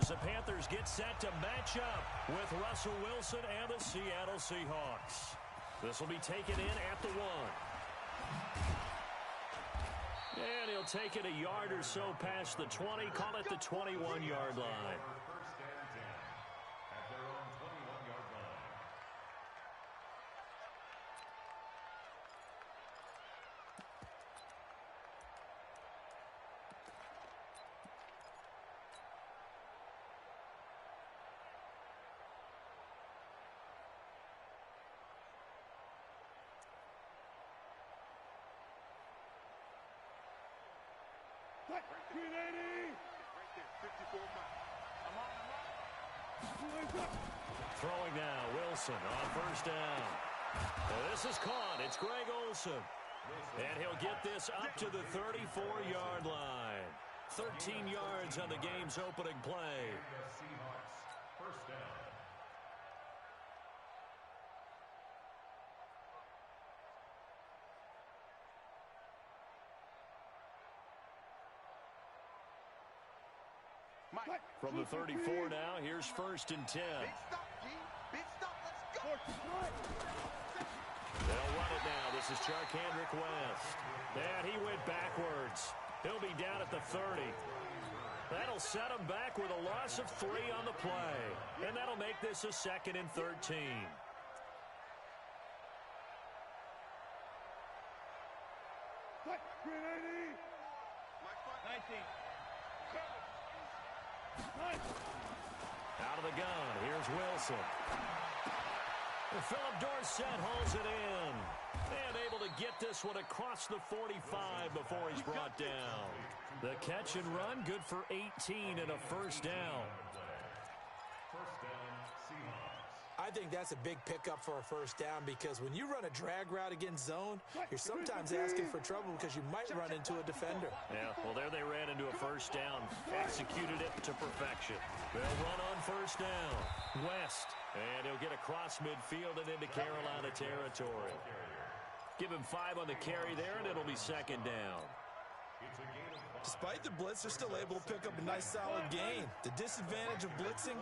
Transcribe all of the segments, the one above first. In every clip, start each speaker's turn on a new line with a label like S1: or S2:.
S1: as the Panthers get set to match up with Russell Wilson and the Seattle Seahawks. This will be taken in at the 1. And he'll take it a yard or so past the 20, call it the 21-yard line. Throwing now, Wilson on first down. This is caught. It's Greg Olsen. And he'll get this up to the 34-yard line. 13 yards on the game's opening play.
S2: First down.
S1: From the 34 now, here's 1st and 10.
S3: Big stop, let's go.
S1: They'll run it now. This is Charkandrick West. And he went backwards. He'll be down at the 30. That'll set him back with a loss of 3 on the play. And that'll make this a 2nd and 13. Out of the gun, here's Wilson. And Philip Dorsett holds it in. And able to get this one across the 45 before he's brought down. The catch and run, good for 18 and a first down.
S2: First down, Seahawks.
S4: I think that's a big pickup for a first down because when you run a drag route against zone, you're sometimes asking for trouble because you might run into a defender.
S1: Yeah, well, there they ran into a first down. Executed it to perfection. They'll run on first down. West. And he'll get across midfield and into Carolina territory. Give him 5 on the carry there, and it'll be 2nd down.
S4: Despite the blitz, they're still able to pick up a nice solid gain. The disadvantage of blitzing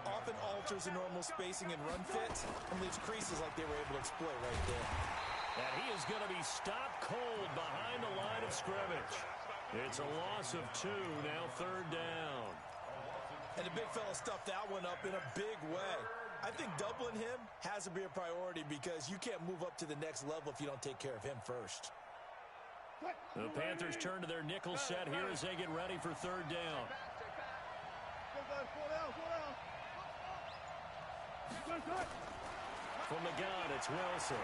S4: often alters the normal spacing and run fits and leaves creases like they were able to exploit right there.
S1: And he is going to be stopped cold behind the line of scrimmage. It's a loss of 2, now 3rd down.
S4: And the big fella stuffed that one up in a big way. I think doubling him has to be a priority because you can't move up to the next level if you don't take care of him first.
S1: The Panthers turn to their nickel set here as they get ready for 3rd down. From the gun, it's Wilson.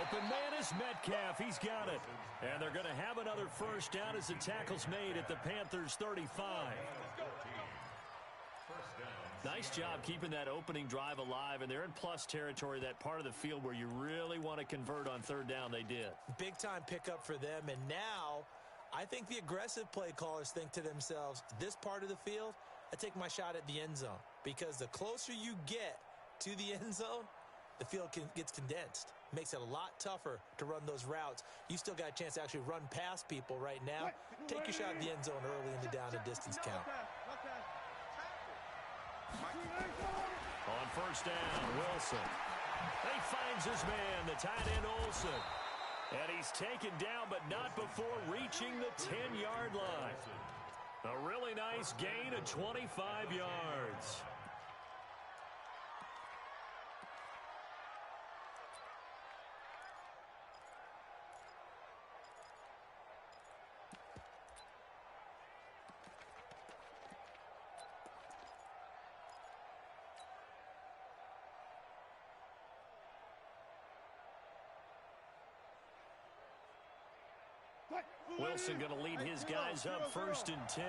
S1: Open man is Metcalf. He's got it. And they're going to have another first down as the tackle's made at the Panthers' 35. Nice job keeping that opening drive alive, and they're in plus territory, that part of the field where you really want to convert on 3rd down. They did.
S4: Big-time pickup for them, and now I think the aggressive play callers think to themselves, this part of the field, I take my shot at the end zone, because the closer you get to the end zone, the field gets condensed. Makes it a lot tougher to run those routes. You still got a chance to actually run past people right now. Take your shot at the end zone early in the down and distance count.
S1: On first down, Wilson. He finds his man, the tight end Olsen. And he's taken down, but not before reaching the 10-yard line. A really nice gain of 25 yards. Wilson going to lead his guys up 1st and 10.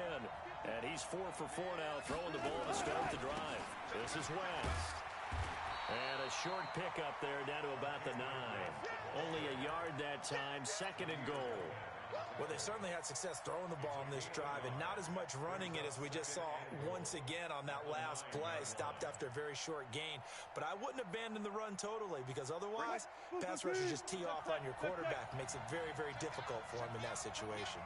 S1: And he's 4 for 4 now, throwing the ball to start the drive. This is West. And a short pickup there down to about the 9. Only a yard that time, 2nd and goal.
S4: Well, they certainly had success throwing the ball in this drive and not as much running it as we just saw once again on that last play. Stopped after a very short gain. But I wouldn't abandon the run totally because otherwise, pass rushers just tee off on your quarterback. Makes it very, very difficult for him in that situation.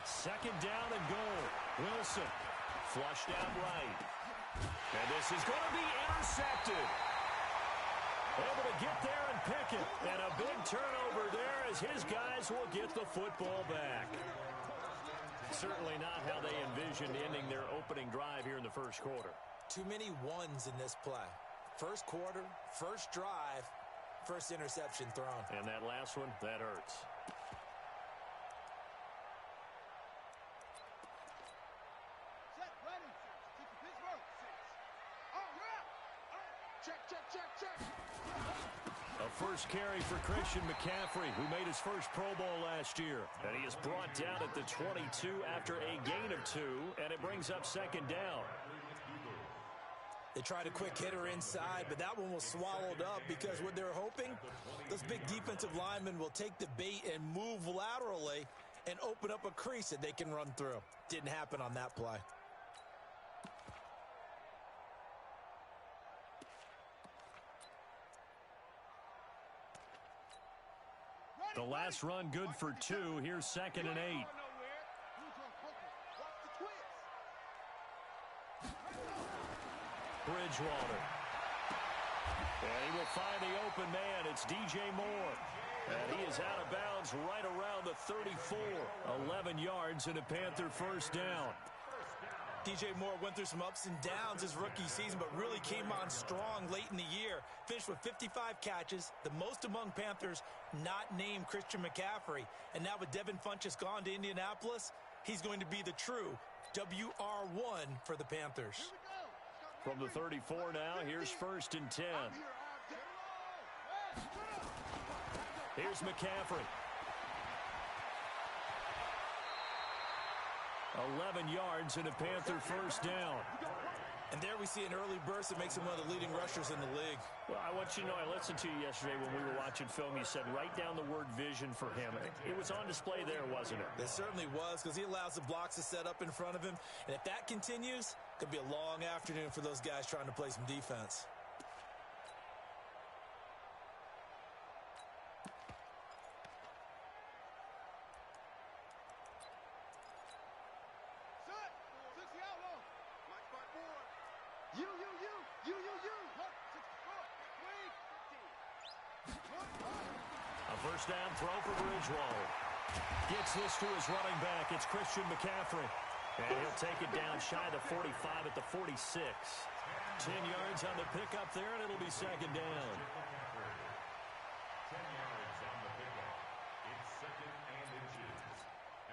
S1: Second down and goal. Wilson flushed out right. And this is going to be intercepted. Able to get there and pick it. And a big turnover there as his guys will get the football back. Certainly not how they envisioned ending their opening drive here in the first quarter.
S4: Too many ones in this play. First quarter, first drive, first interception thrown.
S1: And that last one, that hurts.
S3: Set, ready. Take the Pittsburgh. Oh, yeah. Check.
S1: A first carry for Christian McCaffrey, who made his first Pro Bowl last year. And he is brought down at the 22 after a gain of 2, and it brings up second down.
S4: They tried a quick hitter inside, but that one was swallowed up because what they're hoping, those big defensive linemen will take the bait and move laterally and open up a crease that they can run through. Didn't happen on that play.
S1: The last run good for 2. Here's second and 8. Bridgewater. And he will find the open man. It's DJ Moore. And he is out of bounds right around the 34. 11 yards and a Panther first down.
S4: DJ Moore went through some ups and downs his rookie season, but really came on strong late in the year. Finished with 55 catches, the most among Panthers not named Christian McCaffrey. And now with Devin Funchess gone to Indianapolis, he's going to be the true WR1 for the Panthers.
S1: From the 34 now, here's first and 10. Here's McCaffrey. 11 yards and a Panther first down.
S4: And there we see an early burst that makes him one of the leading rushers in the league.
S1: Well, I want you to know, I listened to you yesterday when we were watching film. You said write down the word vision for him. It was on display there, wasn't it?
S4: It certainly was, because he allows the blocks to set up in front of him. And if that continues, it could be a long afternoon for those guys trying to play some defense.
S1: A first down throw for Bridgewater. Gets this to his running back. It's Christian McCaffrey. And he'll take it down shy of the 45 at the 46. 10 yards on the pickup there, and it'll be second down.
S2: 10 yards on the pickup. It's second and inches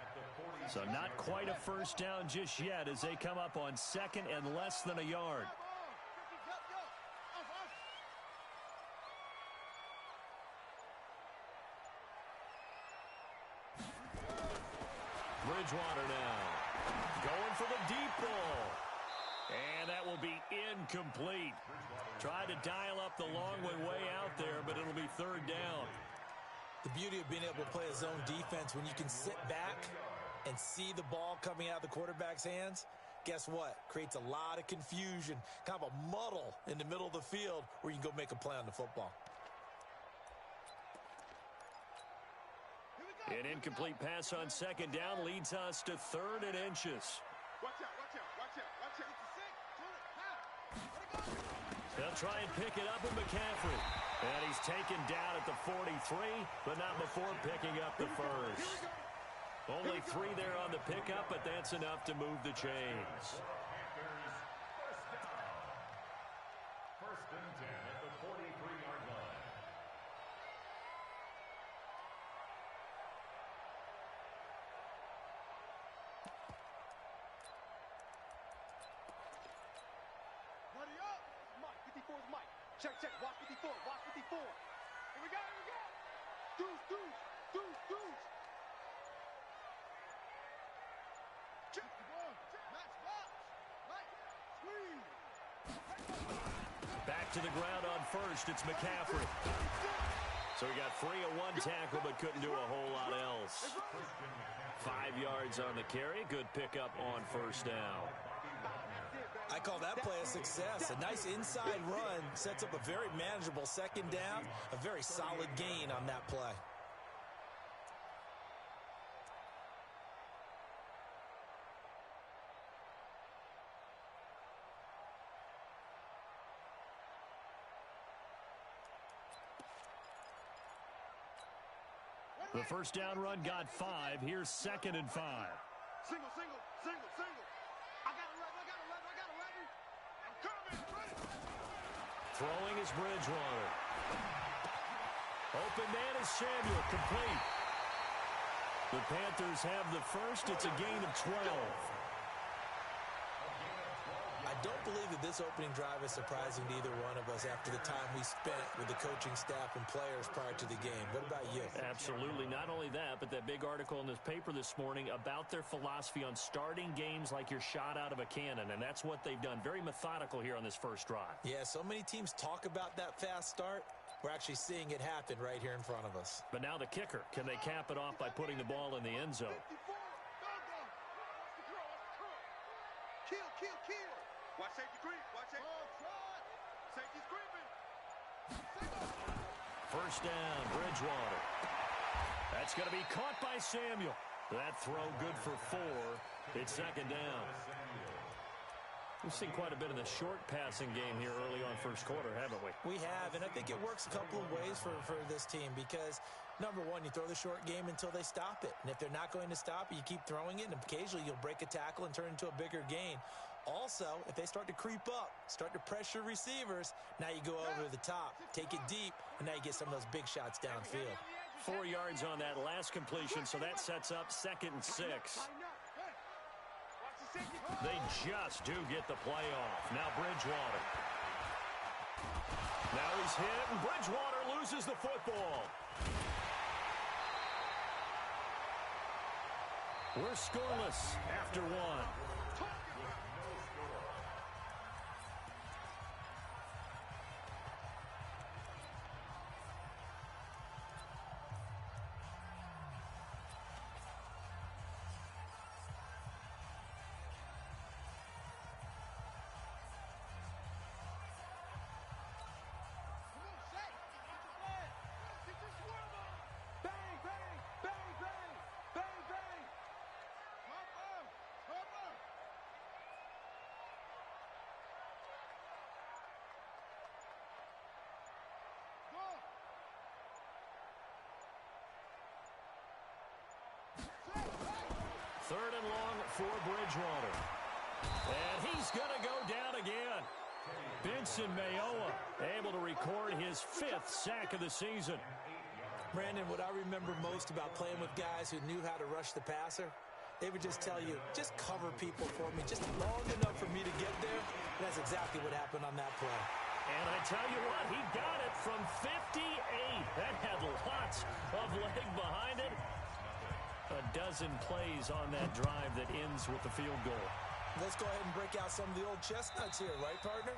S2: at the 46.
S1: So not quite a first down just yet as they come up on second and less than a yard. Bridgewater now going for the deep ball. And that will be incomplete. Tried to dial up the long way out there, but it'll be third down.
S4: The beauty of being able to play a zone defense when you can sit back and see the ball coming out of the quarterback's hands, guess what? Creates a lot of confusion, kind of a muddle in the middle of the field where you can go make a play on the football.
S1: An incomplete pass on second down leads us to third and inches.
S3: Watch out.
S1: They'll try and pick it up with McCaffrey. And he's taken down at the 43, but not before picking up the first. Only 3 there on the pickup, but that's enough to move the chains.
S2: First and 10 at the 43-yard line.
S3: Ready up. Mike, 54 is Mike. Check. Watch 54. Here we go. Deuce. Check the ball. Max box. Mike, squeeze.
S1: Back to the ground on first. It's McCaffrey. So he got free of 1 tackle, but couldn't do a whole lot else. 5 yards on the carry. Good pickup on first down.
S4: I call that play a success. A nice inside run sets up a very manageable second down, a very solid gain on that play.
S1: The first down run got 5. Here's 2nd and 5.
S3: Single. I got 11. I'm coming. Ready.
S1: Throwing is Bridgewater. Open man is Samuel. Complete. The Panthers have the first. It's a gain of 12.
S4: I don't believe that this opening drive is surprising to either one of us after the time we spent with the coaching staff and players prior to the game. What about you?
S1: Absolutely. Not only that, but that big article in this paper this morning about their philosophy on starting games like you're shot out of a cannon, and that's what they've done. Very methodical here on this first drive.
S4: Yeah, so many teams talk about that fast start. We're actually seeing it happen right here in front of us.
S1: But now the kicker. Can they cap it off by putting the ball in the end zone?
S3: 54. Kill. Watch safety creep. Safety's creeping.
S1: First down, Bridgewater. That's going to be caught by Samuel. That throw good for 4. It's 2nd down. We've seen quite a bit of the short passing game here early on first quarter, haven't we?
S4: We have, and I think it works a couple of ways for this team because, number one, you throw the short game until they stop it. And if they're not going to stop it, you keep throwing it, and occasionally you'll break a tackle and turn it into a bigger gain. Also, if they start to creep up, start to pressure receivers, now you go over the top, take it deep, and now you get some of those big shots downfield.
S1: 4 yards on that last completion, so that sets up 2nd and 6. They just do get the play off. Now Bridgewater. Now he's hit, and Bridgewater loses the football. We're scoreless after 1. Third and long for Bridgewater. And he's going to go down again. Benson Mayowa able to record his 5th sack of the season.
S4: Brandon, what I remember most about playing with guys who knew how to rush the passer, they would just tell you, just cover people for me, just long enough for me to get there. And that's exactly what happened on that play.
S1: And I tell you what, he got it from 58. That had lots of leg behind it. A dozen plays on that drive that ends with the field goal.
S4: Let's go ahead and break out some of the old chestnuts here, right, partner?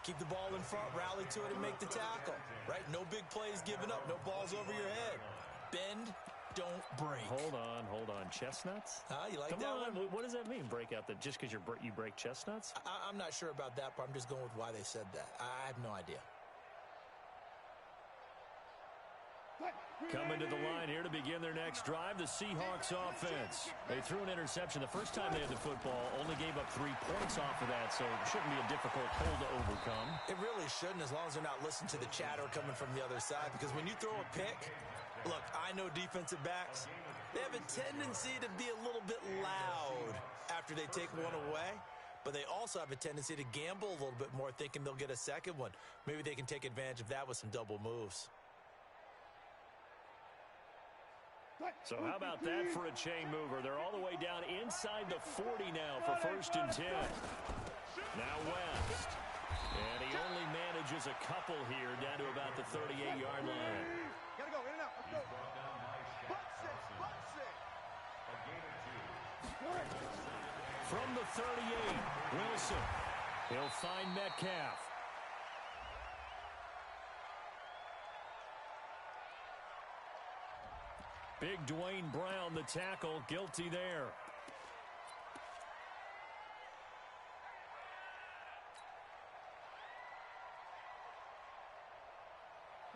S4: Keep the ball in front, rally to it, and make the tackle, right? No big plays given up, no balls over your head. Bend, don't break.
S1: Hold on. Chestnuts?
S4: You like
S1: Come
S4: that
S1: on.
S4: one?
S1: What does that mean, break out? Just because you break chestnuts?
S4: I'm not sure about that, but I'm just going with why they said that. I have no idea.
S1: Coming to the line here to begin their next drive, the Seahawks offense. They threw an interception the first time they had the football, only gave up 3 points off of that, so it shouldn't be a difficult hole to overcome.
S4: It really shouldn't, as long as they're not listening to the chatter coming from the other side, because when you throw a pick, look, I know defensive backs, they have a tendency to be a little bit loud after they take one away, but they also have a tendency to gamble a little bit more, thinking they'll get a second one. Maybe they can take advantage of that with some double moves.
S1: So how about that for a chain mover? They're all the way down inside the 40 now for 1st and 10. Now West. And he only manages a couple here down to about the 38-yard line.
S3: Gotta go, in and out. Let's go. Butt six.
S1: From the 38, Wilson. He'll find Metcalf. Big Dwayne Brown, the tackle, guilty there.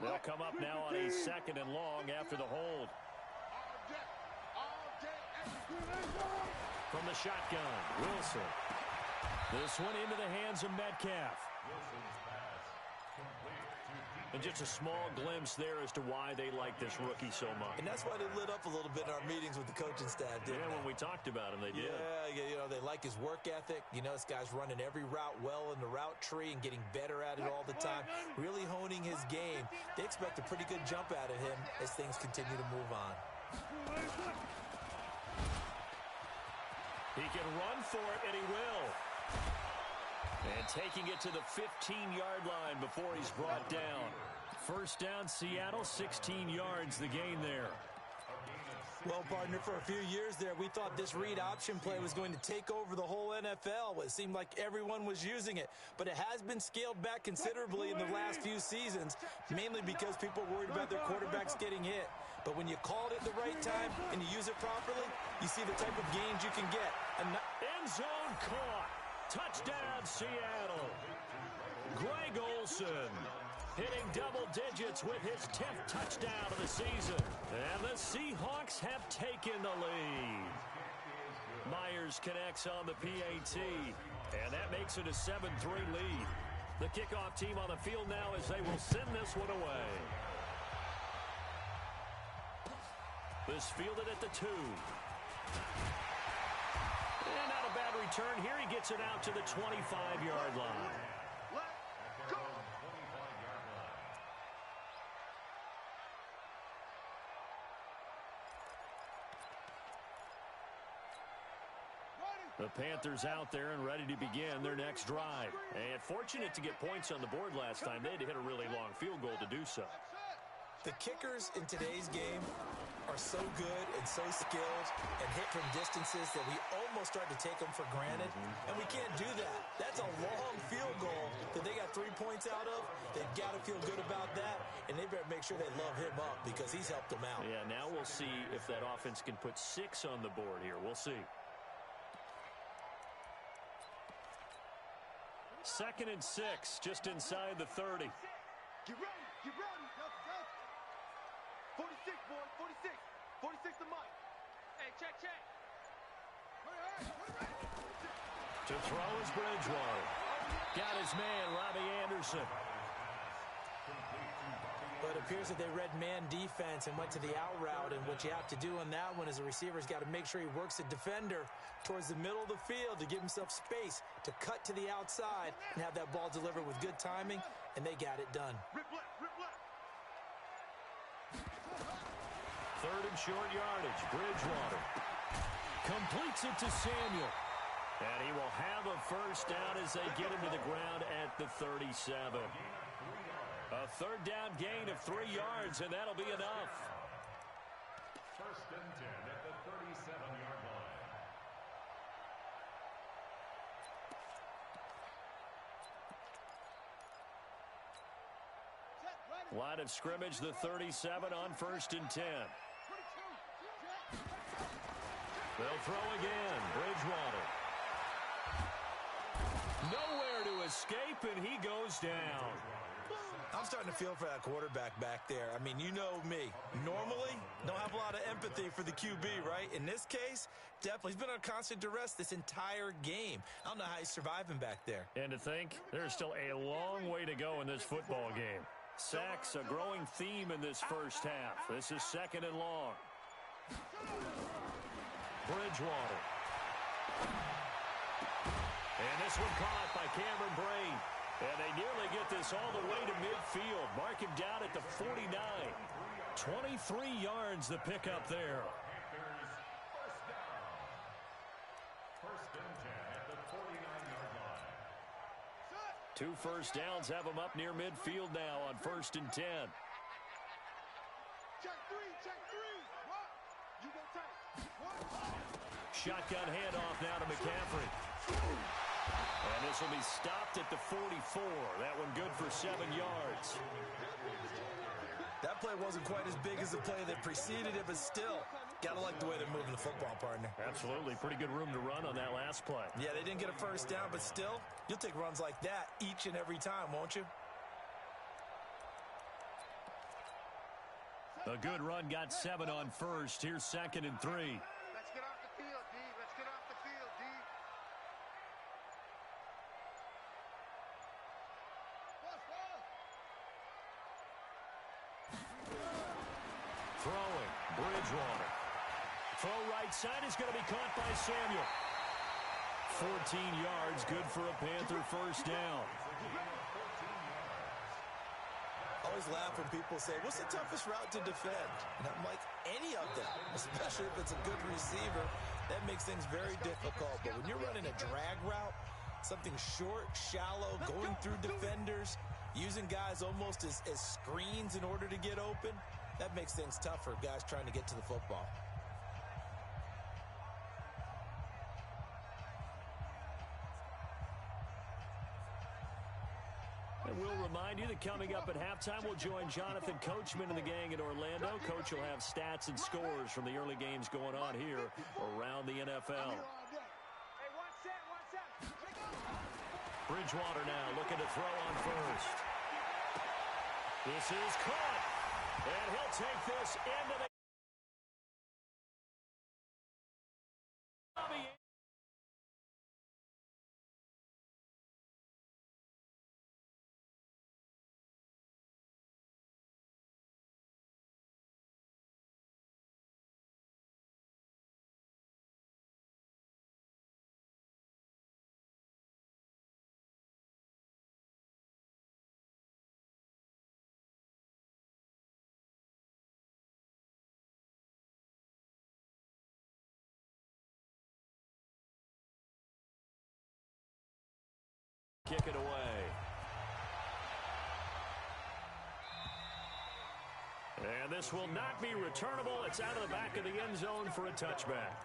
S1: They'll come up now on a 2nd and long after the hold. From the shotgun, Wilson. This one into the hands of Metcalf. And just a small glimpse there as to why they like this rookie so much.
S4: And that's why they lit up a little bit in our meetings with the coaching staff, didn't they?
S1: When we talked about him, they did.
S4: Yeah, they like his work ethic. This guy's running every route well in the route tree and getting better at it all the time, really honing his game. They expect a pretty good jump out of him as things continue to move on.
S1: He can run for it, and he will. And taking it to the 15-yard line before he's brought down. First down, Seattle, 16 yards, the gain there.
S4: Well, partner, for a few years there, we thought this read option play was going to take over the whole NFL. It seemed like everyone was using it, but it has been scaled back considerably in the last few seasons, mainly because people are worried about their quarterbacks getting hit. But when you call it at the right time and you use it properly, you see the type of gains you can get.
S1: End zone caught. Touchdown, Seattle. Greg Olsen hitting double digits with his 10th touchdown of the season. And the Seahawks have taken the lead. Myers connects on the PAT, and that makes it a 7-3 lead. The kickoff team on the field now as they will send this one away. This fielded at the 2. And not a bad return here. He gets it out to the 25-yard line.
S3: Let's go.
S1: The Panthers out there and ready to begin their next drive. And fortunate to get points on the board last time. They had to hit a really long field goal to do so.
S4: The kickers in today's game are so good and so skilled and hit from distances that we almost start to take them for granted. And we can't do that. That's a long field goal that they got 3 points out of. They've got to feel good about that, and they better make sure they love him up because he's helped them out.
S1: Yeah, now we'll see if that offense can put 6 on the board here. We'll see. 2nd and 6, just inside the 30.
S3: Get ready. Get ready. 46, boys. 46. 46 to Mike. Hey, check.
S1: To throw is Bridgewater. Got his man, Robbie Anderson.
S4: But it appears that they read man defense and went to the out route. And what you have to do on that one is the receiver's got to make sure he works the defender towards the middle of the field to give himself space to cut to the outside and have that ball delivered with good timing, and they got it done.
S3: Rip left.
S1: 3rd and short yardage. Bridgewater completes it to Samuel. And he will have a first down as they get him to the ground at the 37. A 3rd down gain of 3 yards, and that'll be enough.
S2: 1st and 10 at the 37-yard line.
S1: Line of scrimmage, the 37 on 1st and 10. They'll throw again. Bridgewater. Nowhere to escape, and he goes down.
S4: I'm starting to feel for that quarterback back there. I mean, you know me. Normally, don't have a lot of empathy for the QB, right? In this case, definitely. He's been on constant duress this entire game. I don't know how he's surviving back there.
S1: And to think, there's still a long way to go in this football game. Sacks, a growing theme in this first half. This is 2nd and long. Bridgewater. And this one caught by Cameron Braid. And they nearly get this all the way to midfield. Mark him down at the 49. 23 yards the pickup there.
S2: Panthers, first down. 1st and 10 at the 49-yard line.
S1: 2 first downs have them up near midfield now on 1st and 10.
S3: Check 3. What? You go tight. What?
S1: Shotgun handoff now to McCaffrey. And this will be stopped at the 44. That one good for 7 yards.
S4: That play wasn't quite as big as the play that preceded it, but still, got to like the way they're moving the football, partner.
S1: Absolutely. Pretty good room to run on that last play.
S4: Yeah, they didn't get a first down, but still, you'll take runs like that each and every time, won't you?
S1: A good run, got 7 on 1st. Here's 2nd and 3.
S3: Let's get off the field, D. Let's get off the field, D.
S1: Bridgewater. Throw right side is going to be caught by Samuel. 14 yards, good for a Panther first down.
S4: I always laugh when people say, what's the toughest route to defend? And I'm like, any of them, especially if it's a good receiver. That makes things very difficult. But when you're running a drag route, something short, shallow, going through defenders, using guys almost as screens in order to get open, that makes things tough for guys trying to get to the football.
S1: And we'll remind you that coming up at halftime, we'll join Jonathan Coachman and the gang in Orlando. Coach will have stats and scores from the early games going on here around the NFL. Bridgewater now looking to throw on first. This is caught. And he'll take this into the... Kick it away. And this will not be returnable. It's out of the back of the end zone for a touchback.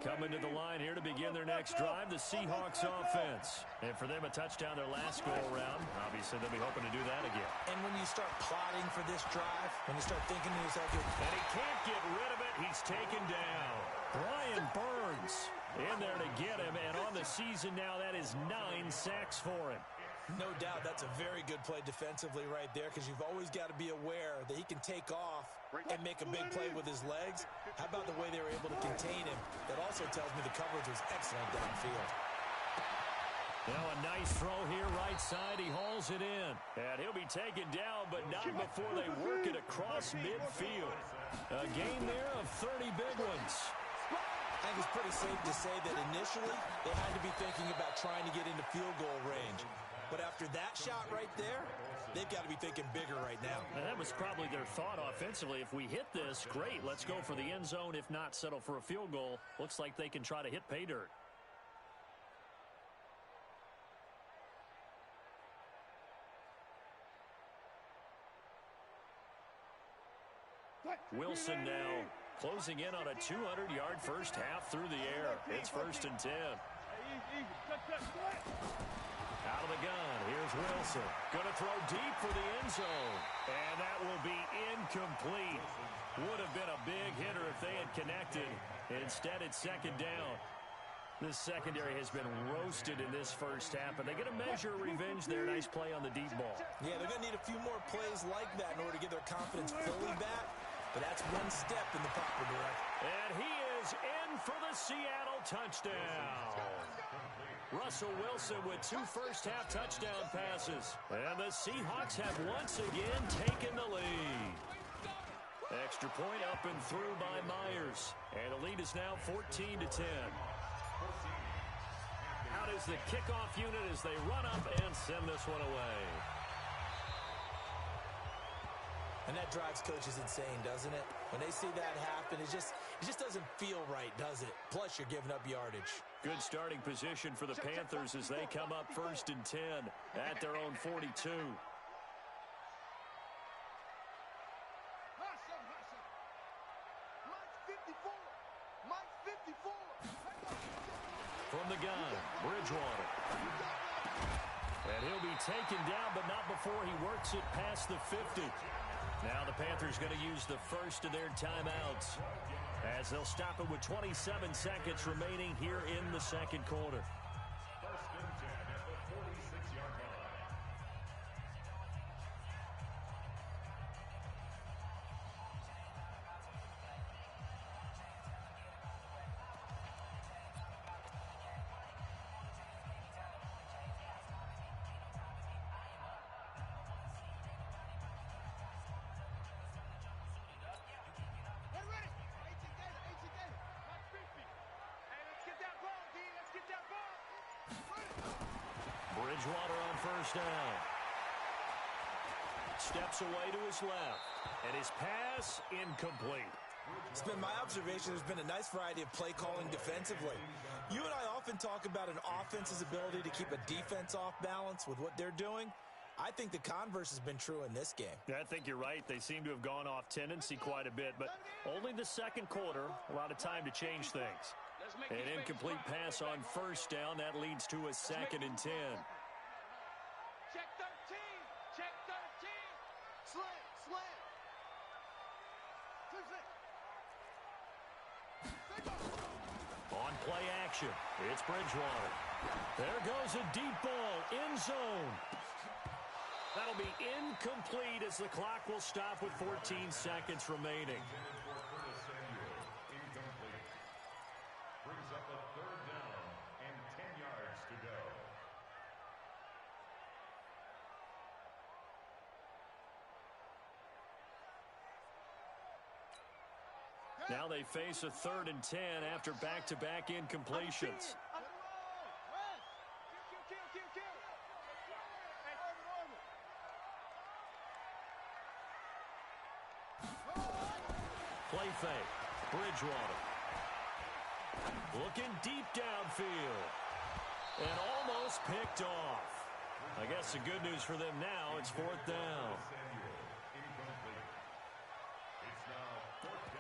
S1: Coming to the line here to begin their next drive, the Seahawks offense. And for them, a touchdown their last go-around. Obviously, they'll be hoping to do that again.
S4: And when you start plotting for this drive, when you start thinking to yourself,
S1: and he can't get rid of it, he's taken down. Brian Burns in there to get him, and on the season now, that is 9 sacks for him.
S4: No doubt that's a very good play defensively right there, because you've always got to be aware that he can take off and make a big play with his legs. How about the way they were able to contain him? That also tells me the coverage was excellent downfield.
S1: Now a nice throw here right side. He hauls it in. And he'll be taken down, but not before they work it across midfield. A gain there of 30 big ones.
S4: I think it's pretty safe to say that initially they had to be thinking about trying to get into field goal range. But after that shot right there, they've got to be thinking bigger right now.
S1: And that was probably their thought offensively. If we hit this, great, let's go for the end zone. If not, settle for a field goal. Looks like they can try to hit pay dirt. Wilson now closing in on a 200-yard first half through the air. It's 1st and 10. Out of the gun, here's Wilson. Going to throw deep for the end zone. And that will be incomplete. Would have been a big hitter if they had connected. Instead, it's 2nd down. This secondary has been roasted in this first half, and they're going to measure revenge there. Nice play on the deep ball.
S4: Yeah, they're going to need a few more plays like that in order to get their confidence fully back. But that's one step in the proper direction.
S1: And he is in for the Seattle touchdown. Russell Wilson with 2 first-half touchdown passes. And the Seahawks have once again taken the lead. Extra point up and through by Myers. And the lead is now 14-10. Out is the kickoff unit as they run up and send this one away.
S4: And that drives coaches insane, doesn't it? When they see that happen, it just doesn't feel right, does it? Plus, you're giving up yardage.
S1: Good starting position for the Panthers as they come up 1st and 10 at their own 42. From the gun, Bridgewater. And he'll be taken down, but not before he works it past the 50. Now the Panthers going to use the first of their timeouts as they'll stop it with 27 seconds remaining here in the 2nd quarter.
S2: 1st and 10 at the 46-yard line.
S1: Bridgewater on first down. Steps away to his left. And his pass incomplete.
S4: It's been my observation there's been a nice variety of play calling defensively. You and I often talk about an offense's ability to keep a defense off balance with what they're doing. I think the converse has been true in this game.
S1: Yeah, I think you're right. They seem to have gone off tendency quite a bit, but only the second quarter, a lot of time to change things. An incomplete pass on first down. That leads to a 2nd and 10.
S3: Check 13. Check 13. Slant. Slant. 2-6.
S1: On play action, it's Bridgewater. There goes a deep ball, end zone. That'll be incomplete as the clock will stop with 14 seconds remaining.
S2: Incomplete. Brings up a 3rd down and 10 yards to go.
S1: Now they face a 3rd and 10 after back-to-back incompletions. Play fake. Bridgewater. Looking deep downfield. And almost picked off. I guess the good news for them now, it's 4th down.
S2: Incomplete. It's now 4th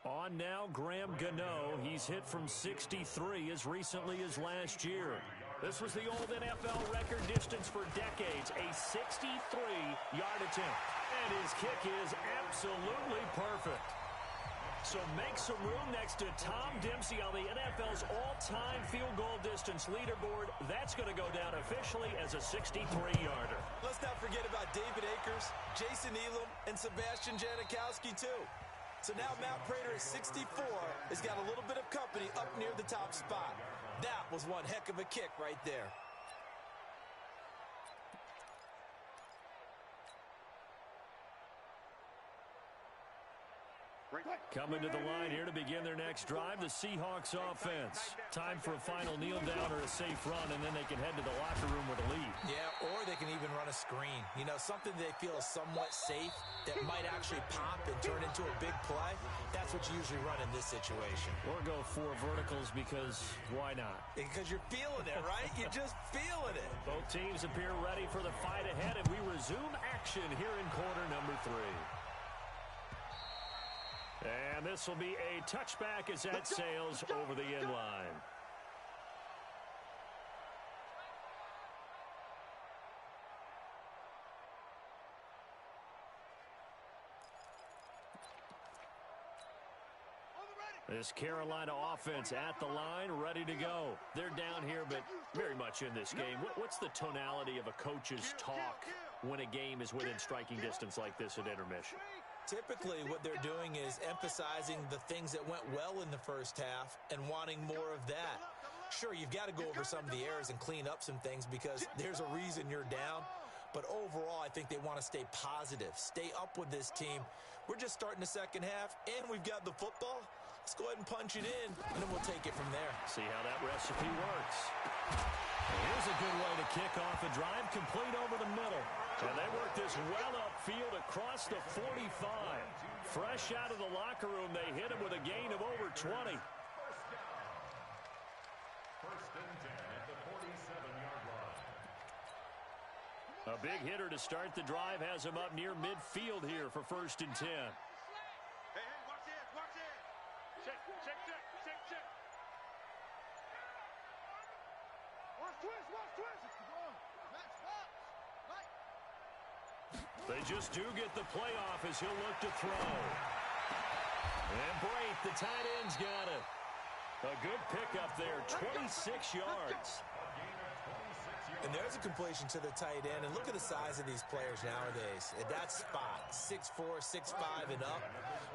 S2: down.
S1: On now, Graham Gano. He's hit from 63 as recently as last year. This was the old NFL record distance for decades, a 63-yard attempt. And his kick is absolutely perfect. So make some room next to Tom Dempsey on the NFL's all-time field goal distance leaderboard. That's going to go down officially as a 63-yarder.
S4: Let's not forget about David Akers, Jason Elam, and Sebastian Janikowski, too. So now Matt Prater at 64 has got a little bit of company up near the top spot. That was one heck of a kick right there.
S1: Coming to the line here to begin their next drive, the Seahawks offense. Time for a final kneel down or a safe run, and then they can head to the locker room with a lead.
S4: Yeah, or they can even run a screen. You know, something they feel is somewhat safe that might actually pop and turn into a big play. That's what you usually run in this situation.
S1: Or go 4 verticals because why not?
S4: Because you're feeling it, right? You're just feeling it.
S1: Both teams appear ready for the fight ahead, and we resume action here in quarter number 3. And this will be a touchback as that sails over the end line. This Carolina offense at the line, ready to go. They're down here, but very much in this game. What's the tonality of a coach's talk when a game is within striking distance like this at intermission?
S4: Typically, what they're doing is emphasizing the things that went well in the first half and wanting more of that. Sure, you've got to go over some of the errors and clean up some things because there's a reason you're down. But overall, I think they want to stay positive, stay up with this team. We're just starting the second half, and we've got the football. Let's go ahead and punch it in, and then we'll take it from there.
S1: See how that recipe works. Here's a good way to kick off a drive, complete over the middle. And they work this well upfield across the 45. Fresh out of the locker room, they hit him with a gain of over 20.
S2: First and 10 at the 47-yard line.
S1: A big hitter to start the drive has him up near midfield here for 1st and 10.
S3: Hey, watch this, watch this. Check. Watch twist.
S1: They just do get the playoff as he'll look to throw. And Brate, the tight end's got it. A good pickup there, 26 yards.
S4: And there's a completion to the tight end. And look at the size of these players nowadays. At that spot, 6'4", 6'5", and up.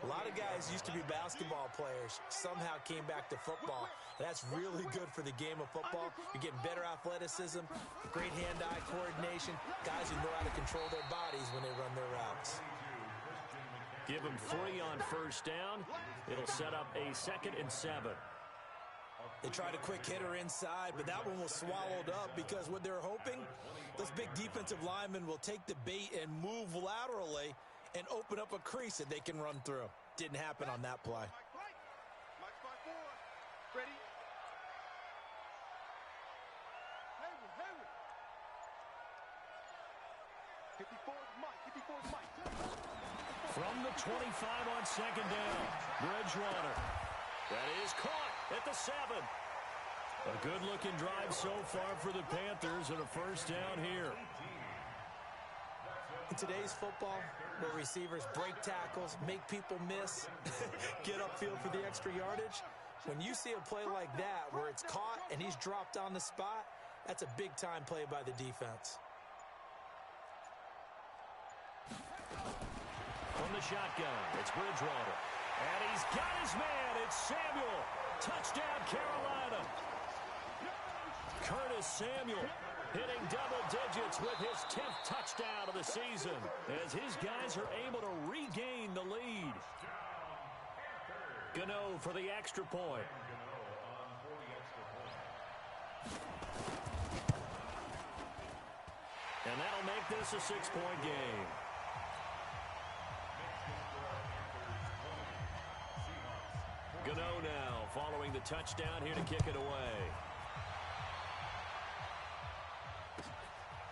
S4: A lot of guys used to be basketball players, somehow came back to football. And that's really good for the game of football. You're getting better athleticism, great hand-eye coordination, guys who know how to control their bodies when they run their routes.
S1: Give him 3 on first down. It'll set up a 2nd and 7.
S4: They tried a quick hitter inside, but that one was swallowed up because what they're hoping, those big defensive linemen will take the bait and move laterally and open up a crease that they can run through. Didn't happen on that play.
S3: Mike 5-4. Ready? Hayward. 54's Mike. 54's Mike.
S1: From the 25 on 2nd down, Bridgewater. That is caught at the 7. A good-looking drive so far for the Panthers and a first down here.
S4: In today's football, where receivers break tackles, make people miss, get upfield for the extra yardage, when you see a play like that where it's caught and he's dropped on the spot, that's a big-time play by the defense.
S1: From the shotgun, it's Bridgewater. And he's got his man. It's Samuel. Touchdown, Carolina. Curtis Samuel hitting double digits with his 10th touchdown of the season as his guys are able to regain the lead. Gano for the extra point. And that'll make this a 6-point game. Gano now following the touchdown here to kick it away.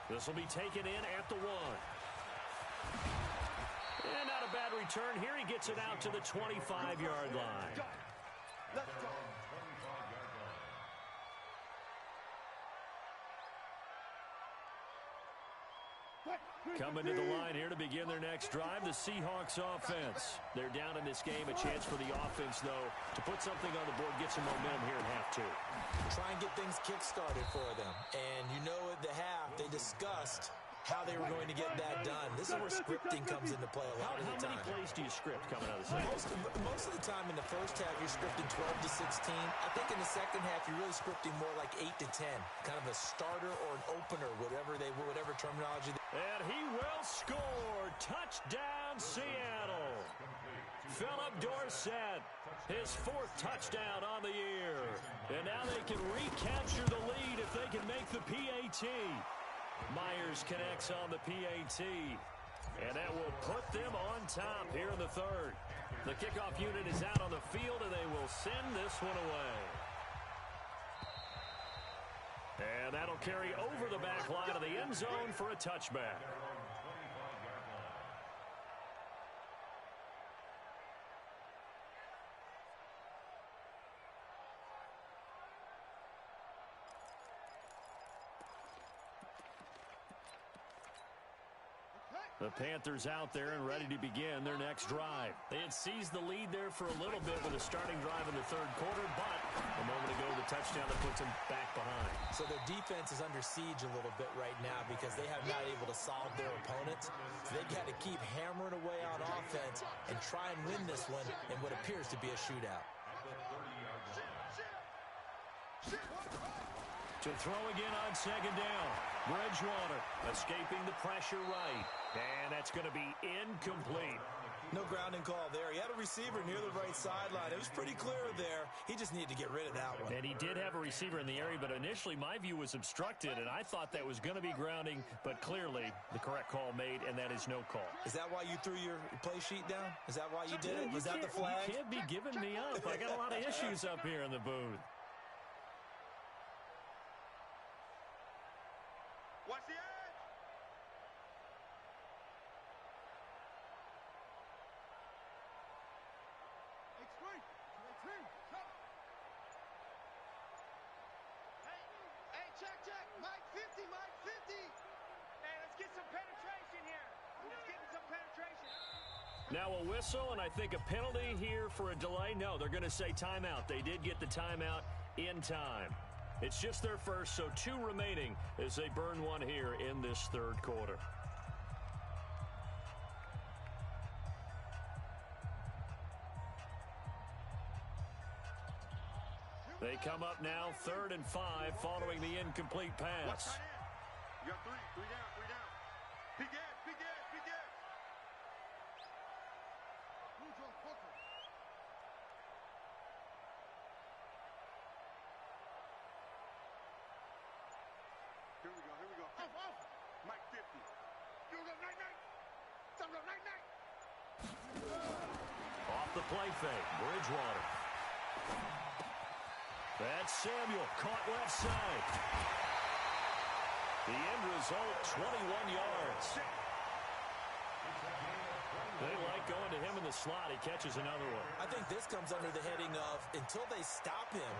S1: This will be taken in at the 1. And not a bad return. Here he gets it out to the 25-yard line.
S3: Let's go.
S1: Coming to the line here to begin their next drive, the Seahawks offense. They're down in this game. A chance for the offense, though, to put something on the board, get some momentum here at half 2.
S4: Try and get things kick-started for them. And you know at the half, they discussed how they were going to get that done. This is where scripting comes into play a lot of the time.
S1: How many plays do you script coming out of the second?
S4: Most of the time in the first half, you're scripting 12 to 16. I think in the second half, you're really scripting more like 8 to 10. Kind of a starter or an opener, whatever terminology.
S1: And he will score. Touchdown, Seattle. Philip Dorsett, his 4th touchdown on the year. And now they can recapture the lead if they can make the PAT. Myers connects on the PAT, and that will put them on top here in the 3rd. The kickoff unit is out on the field, and they will send this one away. And that'll carry over the back line of the end zone for a touchback. The Panthers out there and ready to begin their next drive. They had seized the lead there for a little bit with a starting drive in the 3rd quarter, but a moment ago the touchdown that puts them back behind.
S4: So their defense is under siege a little bit right now because they have not able to solve their opponents. So they've got to keep hammering away on offense and try and win this one in what appears to be a shootout.
S1: To throw again on 2nd down. Bridgewater escaping the pressure right. And that's going to be incomplete.
S4: No grounding call there. He had a receiver near the right sideline. It was pretty clear there. He just needed to get rid of that one.
S1: And he did have a receiver in the area, but initially my view was obstructed, and I thought that was going to be grounding, but clearly the correct call made, and that is no call.
S4: Is that why you threw your play sheet down? Is that why you did it? Was that the flag?
S1: You can't be giving me up. I got a lot of issues up here in the booth.
S3: Watch the edge. Hey, check. Mike 50, Mike 50. Hey, let's get some penetration here. Let's get some penetration.
S1: Now a whistle, and I think a penalty here for a delay. No, they're going to say timeout. They did get the timeout in time. It's just their first, so 2 remaining as they burn one here in this 3rd quarter. They come up now 3rd and 5 following the incomplete pass.
S3: You got 3 down. Big edge. Mike 50. You go night-night. Some go night-night.
S1: Off the play fake, Bridgewater. That's Samuel, caught left side. The end result, 21 yards. They like going to him in the slot. He catches another one.
S4: I think this comes under the heading of, until they stop him,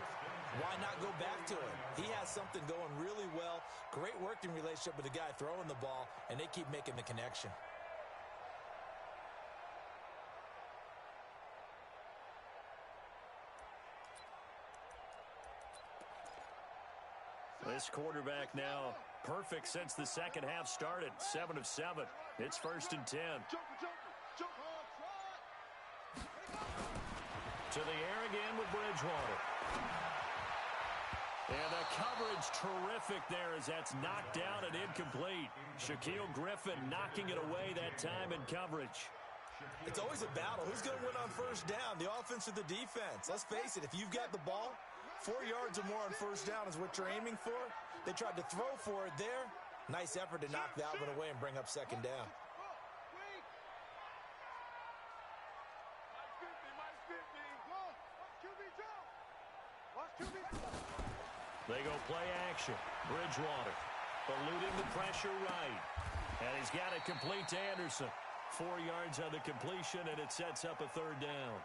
S4: why not go back to him? He has something going really well. Great working relationship with the guy throwing the ball, and they keep making the connection.
S1: This quarterback now perfect since the second half started. 7 of 7. It's 1st and 10. To the air again with Bridgewater. And the coverage terrific there as that's knocked down and incomplete. Shaquille Griffin knocking it away that time in coverage.
S4: It's always a battle. Who's going to win on first down, the offense or the defense? Let's face it, if you've got the ball, 4 yards or more on first down is what you're aiming for. They tried to throw for it there. Nice effort to knock that one away and bring up second down.
S1: They go play action. Bridgewater eluding the pressure right. And he's got it complete to Anderson. 4 yards on the completion, and it sets up a third down.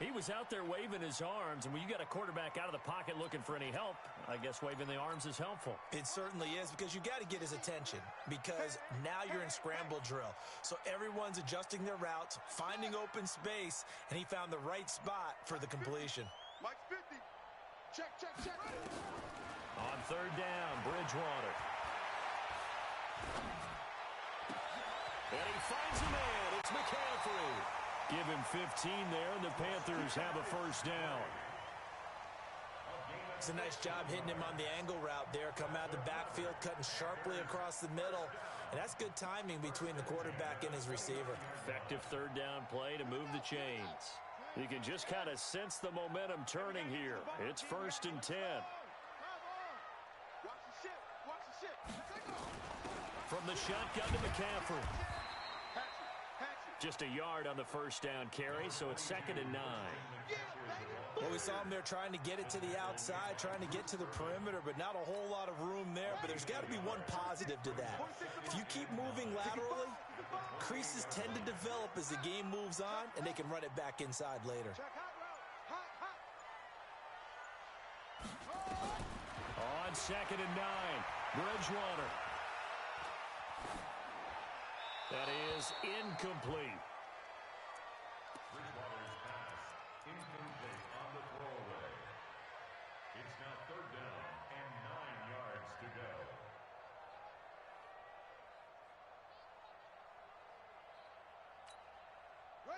S1: He was out there waving his arms, and when you got a quarterback out of the pocket looking for any help, I guess waving the arms is helpful.
S4: It certainly is, because you got to get his attention, because now you're in scramble drill. So everyone's adjusting their routes, finding open space, and he found the right spot for the completion.
S3: Mike's 50. Check, check, check.
S1: On third down, Bridgewater. And he finds a man. It's McCaffrey. Give him 15 there, and the Panthers have a first down.
S4: It's a nice job hitting him on the angle route there. Come out of the backfield, cutting sharply across the middle. And that's good timing between the quarterback and his receiver.
S1: Effective third down play to move the chains. You can just kind of sense the momentum turning here. It's 1st and 10. From the shotgun to McCaffrey. Just a yard on the first down carry, so it's 2nd and 9.
S4: Well, we saw him there trying to get it to the outside, trying to get to the perimeter, but not a whole lot of room there. But there's got to be one positive to that. If you keep moving laterally, creases tend to develop as the game moves on, and they can run it back inside later.
S1: On 2nd and 9, Bridgewater. That is incomplete.
S2: Bridgewater's pass incomplete on the throwaway. It's now 3rd down and 9 yards to go.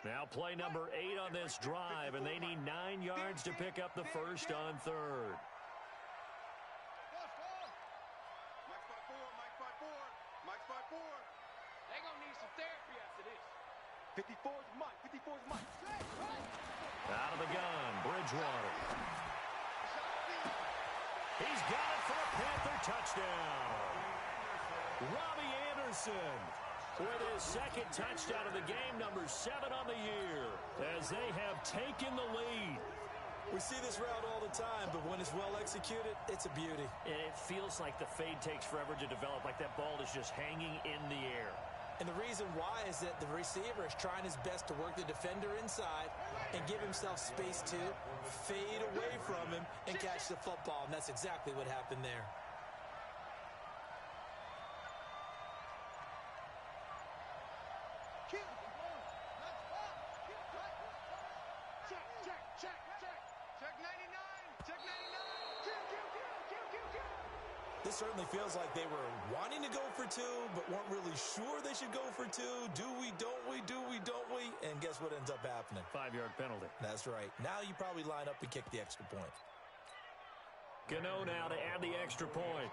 S1: Now play number 8 on this drive, and they need 9 yards to pick up the first on third.
S3: Mike's by four. They gonna need some therapy after this. 54's Mike. 54's Mike.
S1: Out of the gun, Bridgewater. He's got it for a Panther touchdown. Robbie Anderson with his 2nd touchdown of the game, number 7 on the year, as they have taken the lead.
S4: We see this route all the time, but when it's well executed, it's a beauty.
S1: It feels like the fade takes forever to develop, like that ball is just hanging in the air.
S4: And the reason why is that the receiver is trying his best to work the defender inside and give himself space to fade away from him and catch the football, and that's exactly what happened there. This certainly feels like they were wanting to go for 2, but weren't really sure they should go for 2. Do we, don't we, do we, don't we? And guess what ends up happening?
S1: 5-yard penalty.
S4: That's right. Now you probably line up and kick the extra point.
S1: Gano now to add the extra point.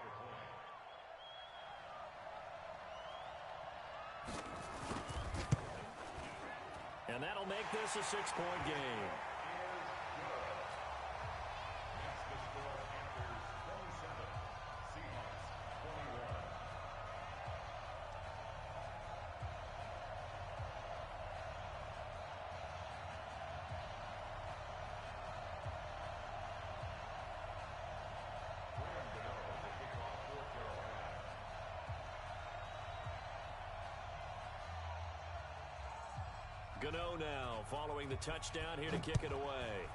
S1: And that'll make this a 6-point game. Gano now following the touchdown here to kick it away.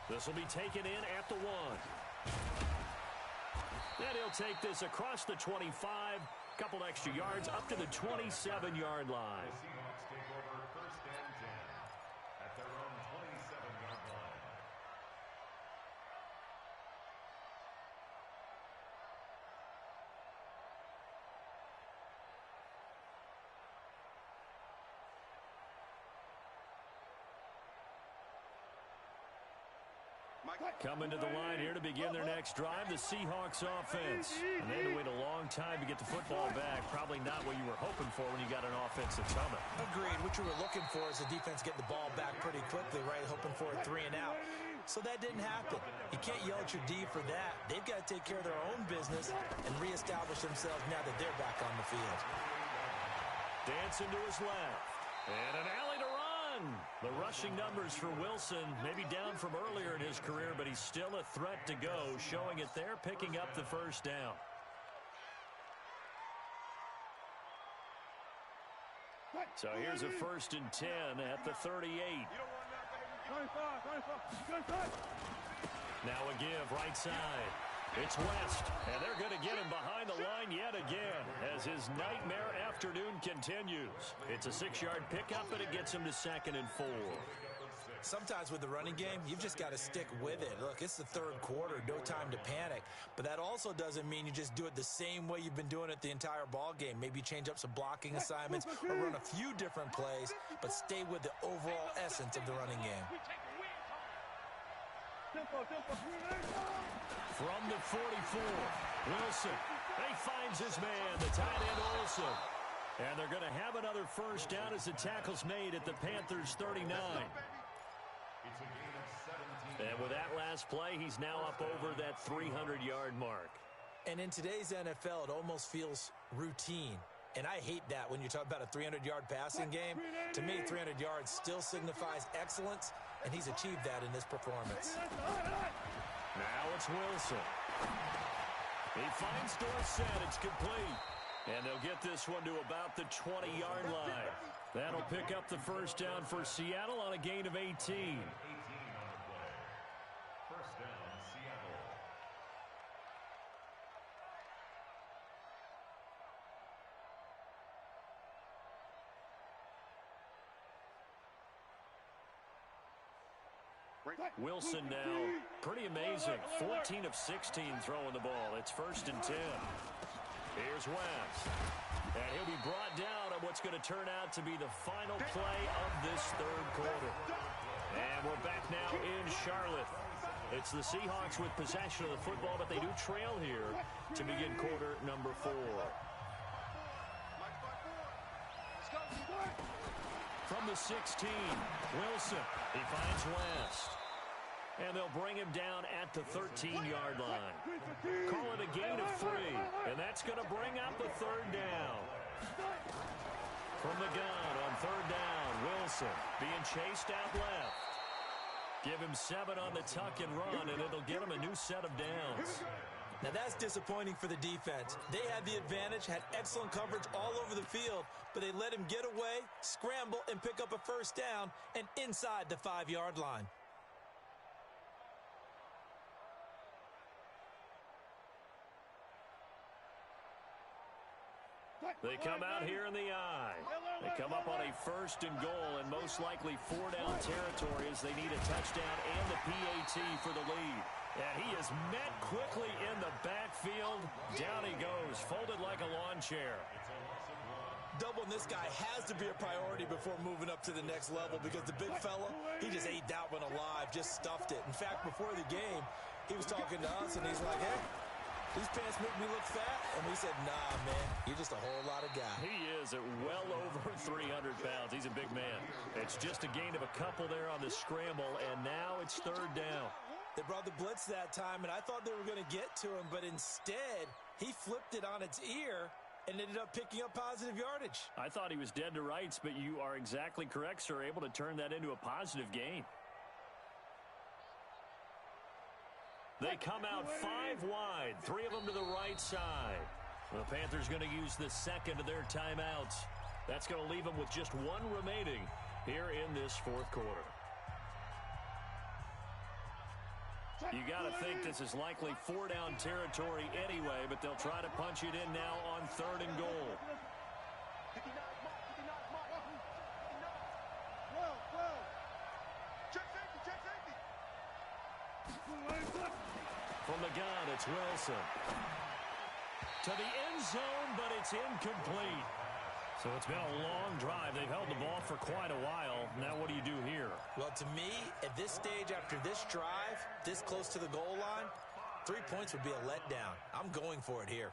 S1: This will be taken in at the 1. And he'll take this across the 25. Couple extra yards up to the 27-yard line.
S2: The Seahawks take over first and 10 at their own 27-yard line.
S1: Coming to the line here to begin their next drive, the Seahawks offense. And they had to wait a long time to get the football back. Probably not what you were hoping for when you got an offense that's humming.
S4: Agreed. What you were looking for is the defense getting the ball back pretty quickly, right? Hoping for a 3 and out. So that didn't happen. You can't yell at your D for that. They've got to take care of their own business and reestablish themselves now that they're back on the field.
S1: Dancing to his left. And an alley to run. The rushing numbers for Wilson, maybe down from earlier in his career, but he's still a threat to go, showing it there, picking up the first down. So here's a 1st and 10 at the 38. Now a give right side. It's West, and they're going to get him behind the line yet again as his nightmare afternoon continues. It's a 6-yard pickup, but it gets him to 2nd and 4.
S4: Sometimes with the running game, you've just got to stick with it. Look, it's the 3rd quarter, no time to panic. But that also doesn't mean you just do it the same way you've been doing it the entire ball game. Maybe change up some blocking assignments or run a few different plays, but stay with the overall essence of the running game.
S1: From the 44, Wilson. He finds his man, the tight end Olsen. And they're going to have another first down as the tackle's made at the Panthers' 39.
S2: It's a gain of 17.
S1: And with that last play, he's now up over that 300-yard mark.
S4: And in today's NFL, it almost feels routine. And I hate that when you talk about a 300-yard passing game. To me, 300 yards still signifies excellence, and he's achieved that in this performance.
S1: Now it's Wilson. He finds Dorsett. It's complete. And they'll get this one to about the 20-yard line. That'll pick up the first down for Seattle on a gain of 18.
S2: 18 on the play. First down, Seattle.
S1: Wilson now, pretty amazing. 14 of 16 throwing the ball. It's 1st and 10. Here's West. And he'll be brought down on what's going to turn out to be the final play of this 3rd quarter. And we're back now in Charlotte. It's the Seahawks with possession of the football, but they do trail here to begin quarter number 4. From the 16, Wilson. He finds West. And they'll bring him down at the 13-yard line. Call it a gain of 3. And that's going to bring up a 3rd down. From the gun on 3rd down, Wilson being chased out left. Give him 7 on the tuck and run, and it'll get him a new set of downs.
S4: Now that's disappointing for the defense. They had the advantage, had excellent coverage all over the field, but they let him get away, scramble, and pick up a first down, and inside the 5-yard line.
S1: They come out here in the eye. They come up on a 1st and goal, and most likely 4-down territory as they need a touchdown and the PAT for the lead. And he is met quickly in the backfield. Down he goes, folded like a lawn chair.
S4: Doubling this guy has to be a priority before moving up to the next level because the big fella, he just ate that one alive, just stuffed it. In fact, before the game, he was talking to us, and he's like, hey, these pants make me look fat. And we said, nah, man, you're just a whole lot of guy.
S1: He is at well over 300 pounds. He's a big man. It's just a gain of a couple there on the scramble, and now it's 3rd down.
S4: They brought the blitz that time, and I thought they were going to get to him, but instead, he flipped it on its ear and ended up picking up positive yardage.
S1: I thought he was dead to rights, but you are exactly correct, sir, able to turn that into a positive gain. They come out 5 wide, 3 of them to the right side. The Panthers going to use the second of their timeouts. That's going to leave them with just one remaining here in this fourth quarter. You got to think this is likely four-down territory anyway, but they'll try to punch it in now on third and goal. From the gun, it's Wilson. To the end zone, but it's incomplete. So it's been a long drive. They've held the ball for quite a while. Now what do you do here?
S4: Well, to me, at this stage after this drive, this close to the goal line, 3 points would be a letdown. I'm going for it here.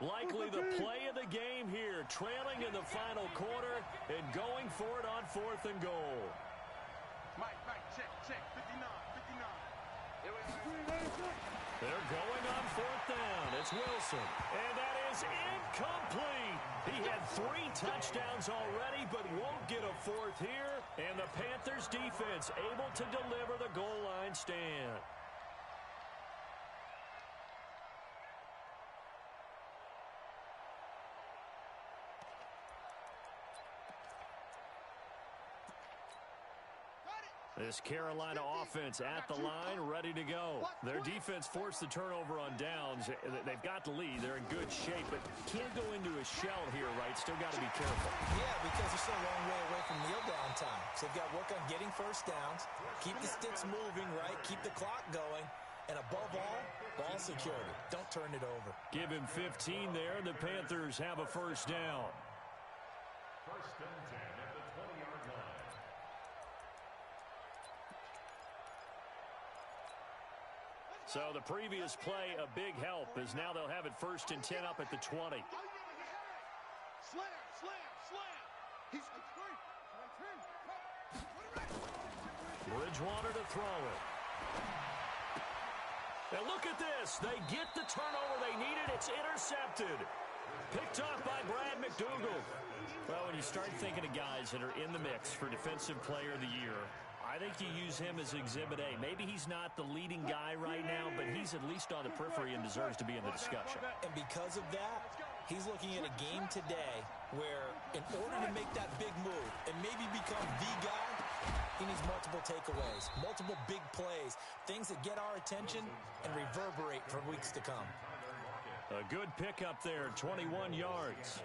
S1: Likely the play of the game here, trailing in the final quarter and going for it on fourth and goal.
S3: Mike, check, 59.
S1: They're going on fourth down. It's Wilson. And that is incomplete. He had 3 touchdowns already, but won't get a fourth here. And the Panthers defense able to deliver the goal line stand. This Carolina offense at the line, ready to go. Their defense forced the turnover on downs. They've got the lead. They're in good shape, but can't go into a shell here, right? Still got to be careful.
S4: Yeah, because they're still a long way away from kneel down time. So they've got to work on getting first downs, keep the sticks moving, right? Keep the clock going. And above all, ball security. Don't turn it over.
S1: Give him 15 there, and the Panthers have a first down.
S2: First and 10 at the 20-yard line.
S1: So the previous play, a big help, as now they'll have it first and 10 up at the 20.
S3: Slam. He's free.
S1: Bridgewater to throw it. And look at this. They get the turnover they needed. It's intercepted. Picked off by Brad McDougald. Well, when you start thinking of guys that are in the mix for Defensive Player of the Year, I think you use him as Exhibit A. Maybe he's not the leading guy right now, but he's at least on the periphery and deserves to be in the discussion.
S4: And because of that, he's looking at a game today where in order to make that big move and maybe become the guy, he needs multiple takeaways, multiple big plays, things that get our attention and reverberate for weeks to come.
S1: A good pickup there, 21 yards.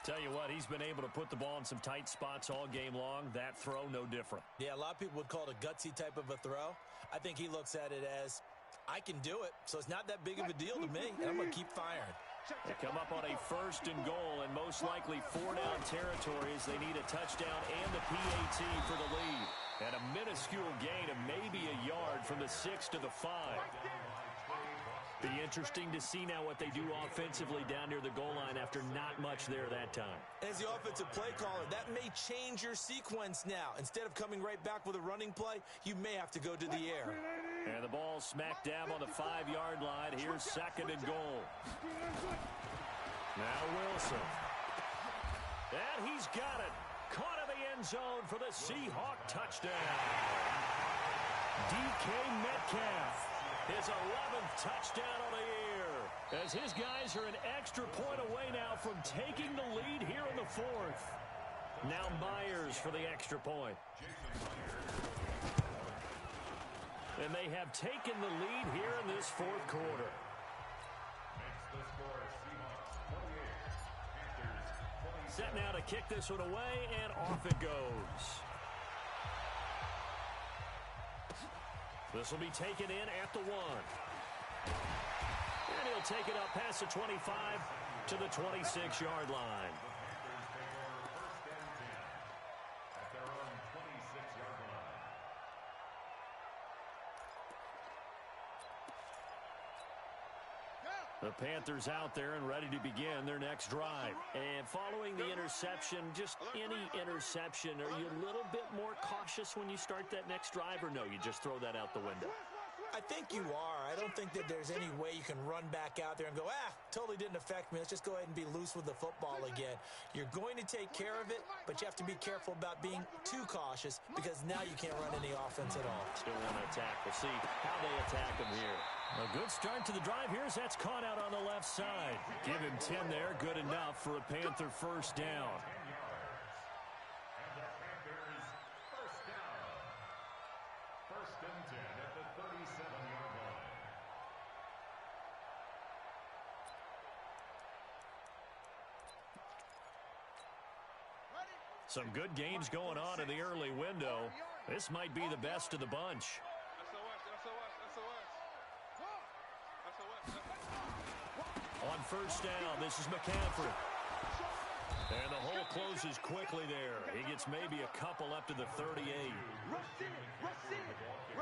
S1: Tell you what, he's been able to put the ball in some tight spots all game long. That throw, no different.
S4: Yeah, a lot of people would call it a gutsy type of a throw. I think he looks at it as, I can do it, so it's not that big of a deal to me, and I'm going to keep firing.
S1: They come up on a first and goal, and most likely four-down territory as they need a touchdown and the PAT for the lead. And a minuscule gain of maybe a yard from the 6 to the 5. Be interesting to see now what they do offensively down near the goal line after not much there that time.
S4: As the offensive play caller, that may change your sequence now. Instead of coming right back with a running play, you may have to go to the air.
S1: And the ball smack dab on the 5-yard line. Here's second and goal. Now Wilson. And he's got it. Caught in the end zone for the Seahawk touchdown. DK Metcalf. His 11th touchdown on the year, as his guys are an extra point away now from taking the lead here in the fourth. Now Myers for the extra point. And they have taken the lead here in this fourth quarter. Set now to kick this one away, and off it goes. This will be taken in at the 1. And he'll take it up past the 25 to the 26-yard line. The Panthers out there and ready to begin their next drive. And following the interception, just any interception, are you a little bit more cautious when you start that next drive, or no, you just throw that out the window?
S4: I think you are. I don't think that there's any way you can run back out there and go, totally didn't affect me. Let's just go ahead and be loose with the football again. You're going to take care of it, but you have to be careful about being too cautious because now you can't run any offense at all.
S1: Still want to attack. We'll see how they attack him here. A good start to the drive here as that's caught out on the left side. Give him 10 there. Good enough for a Panther first down.
S2: First and 10 at the 37-yard line.
S1: Some good games going on in the early window. This might be the best of the bunch. On first down, this is McCaffrey. And the hole closes quickly there. He gets maybe a couple up to the 38.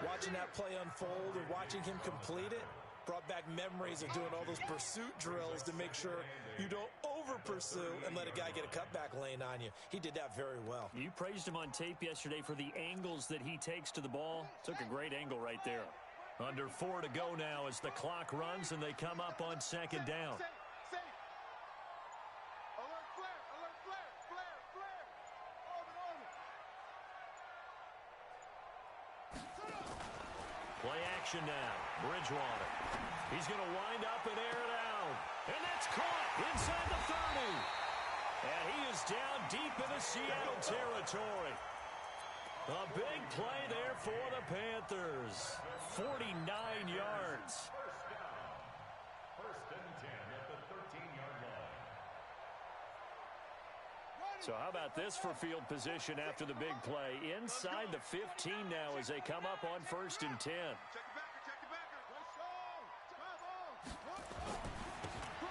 S4: Watching that play unfold and watching him complete it brought back memories of doing all those pursuit drills to make sure you don't over-pursue and let a guy get a cutback lane on you. He did that very well.
S1: You praised him on tape yesterday for the angles that he takes to the ball. Took a great angle right there. Under 4 to go now as the clock runs and they come up on second down. Play action now. Bridgewater. He's going to wind up and air it out. And that's caught inside the 30. And he is down deep into Seattle territory. A big play there for the Panthers. 49 yards.
S2: First and 10 at the 13-yard line.
S1: So how about this for field position after the big play? Inside the 15 now as they come up on first and 10.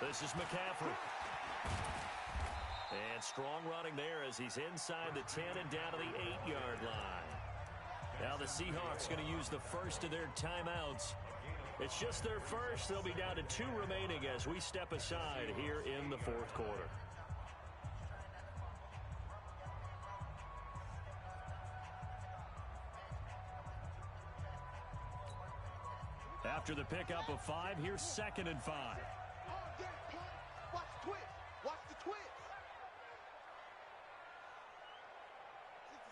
S1: This is McCaffrey. And strong running there as he's inside the 10 and down to the 8-yard line. Now the Seahawks going to use the first of their timeouts. It's just their first. They'll be down to 2 remaining as we step aside here in the fourth quarter. After the pickup of 5, here's second and 5.
S3: Watch the twist. Watch the twist.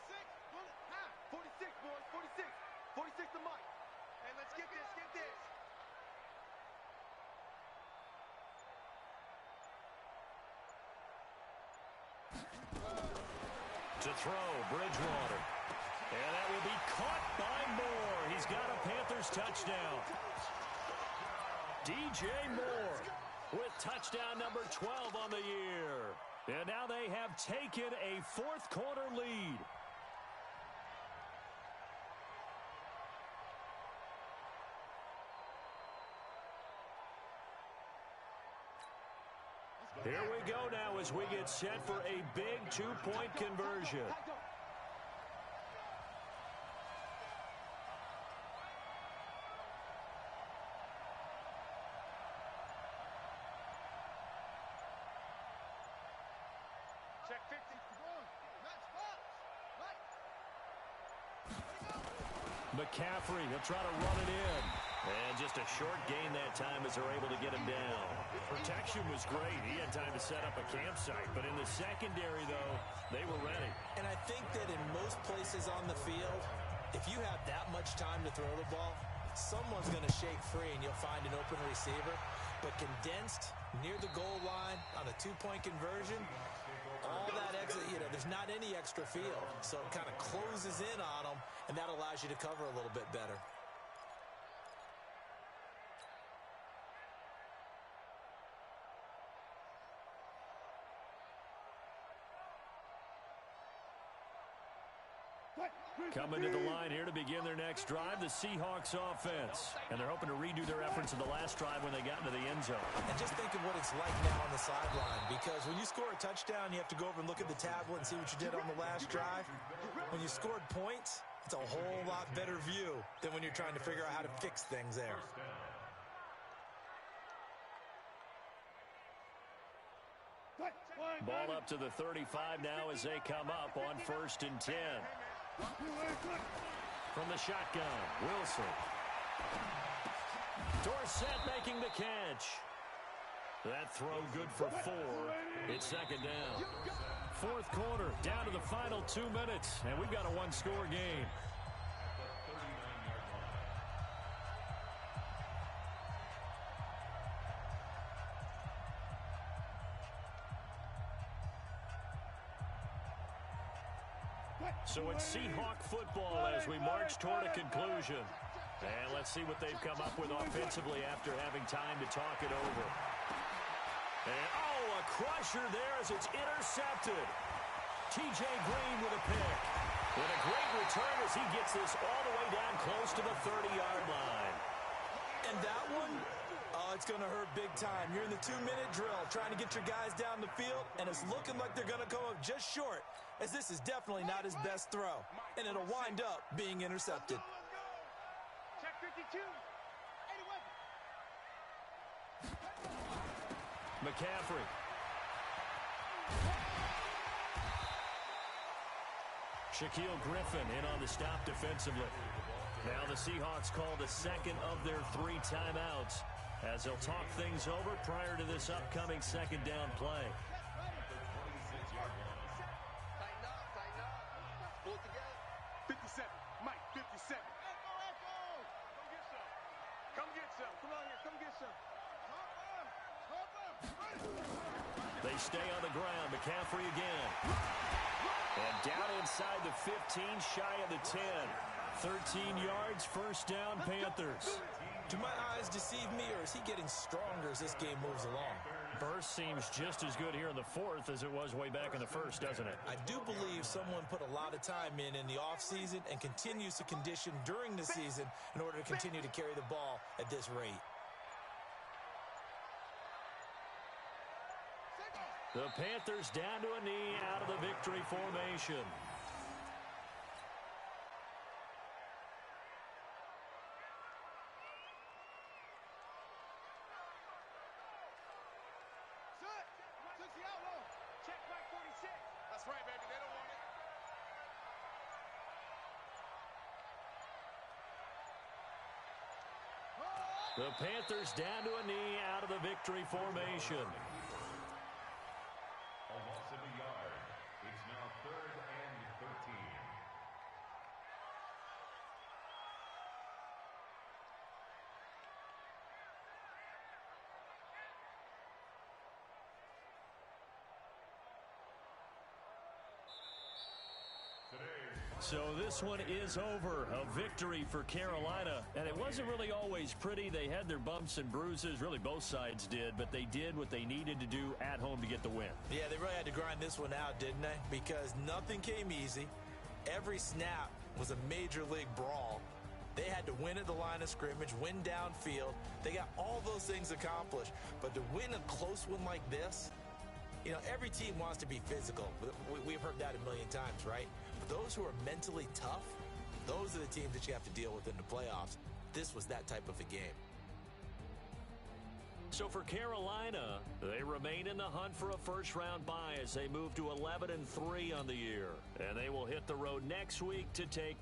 S3: 66, pull it, 46, boys, 46. 46 to Mike. Hey, let's get this, get this.
S1: To throw, Bridgewater. And that will be caught by Moore. He's got a Panthers touchdown. DJ Moore with touchdown number 12 on the year. And now they have taken a fourth quarter lead. Here we go now as we get set for a big two-point conversion.
S3: Check 50.
S1: McCaffrey, he'll try to run it in. And just a short gain that time as they're able to get him down. Protection was great. He had time to set up a campsite. But in the secondary, though, they were ready.
S4: And I think that in most places on the field, if you have that much time to throw the ball, someone's going to shake free and you'll find an open receiver. But condensed near the goal line on a two-point conversion, all that exit, there's not any extra field. So it kind of closes in on them, and that allows you to cover a little bit better.
S1: Coming to the line here to begin their next drive, the Seahawks offense. And they're hoping to redo their efforts in the last drive when they got into the end zone.
S4: And just think of what it's like now on the sideline, because when you score a touchdown, you have to go over and look at the tablet and see what you did on the last drive. When you scored points, it's a whole lot better view than when you're trying to figure out how to fix things there.
S1: Ball up to the 35 now as they come up on first and 10. From the shotgun, Wilson. Dorsett making the catch. That throw good for 4. It's second down. Fourth quarter, down to the final 2 minutes, and we've got a one-score game. So it's Seahawk football as we march toward a conclusion. And let's see what they've come up with offensively after having time to talk it over. And, oh, a crusher there as it's intercepted. T.J. Green with a pick. And a great return as he gets this all the way down close to the 30-yard line.
S4: And that one, oh, it's going to hurt big time. You're in the 2-minute drill trying to get your guys down the field, and it's looking like they're going to come up just short, as this is definitely not his best throw. And it'll wind up being intercepted.
S3: Check 52.
S1: McCaffrey. Shaquille Griffin in on the stop defensively. Now the Seahawks call the second of their 3 timeouts as they'll talk things over prior to this upcoming second down play.
S3: Tighten up. Pull it together. 57. Mike, 57. Come get some. Come on here. Come get some.
S1: They stay on the ground. McCaffrey again. And down inside the 15, shy of the 10. 13 yards, first down, Panthers.
S4: Do my eyes deceive me, or is he getting stronger as this game moves along?
S1: Burst seems just as good here in the fourth as it was way back in the first, doesn't it?
S4: I do believe someone put a lot of time in the offseason and continues to condition during the season in order to continue to carry the ball at this rate.
S1: The Panthers down to a knee out of the victory formation.
S3: Check right 46. That's right, baby. They don't want it.
S1: The Panthers down to a knee out of the victory formation.
S2: A loss of a yard. It's now 3rd and 13.
S1: So this one is over. A victory for Carolina. And it wasn't really always pretty. They had their bumps and bruises. Really, both sides did. But they did what they needed to do at home to get the win.
S4: Yeah, they really had to grind this one out, didn't they? Because nothing came easy. Every snap was a major league brawl. They had to win at the line of scrimmage, win downfield. They got all those things accomplished. But to win a close one like this, you know, every team wants to be physical. We've heard that a million times, right? But those who are mentally tough, those are the teams that you have to deal with in the playoffs. This was that type of a game.
S1: So for Carolina, they remain in the hunt for a first-round bye as they move to 11-3 on the year. And they will hit the road next week to take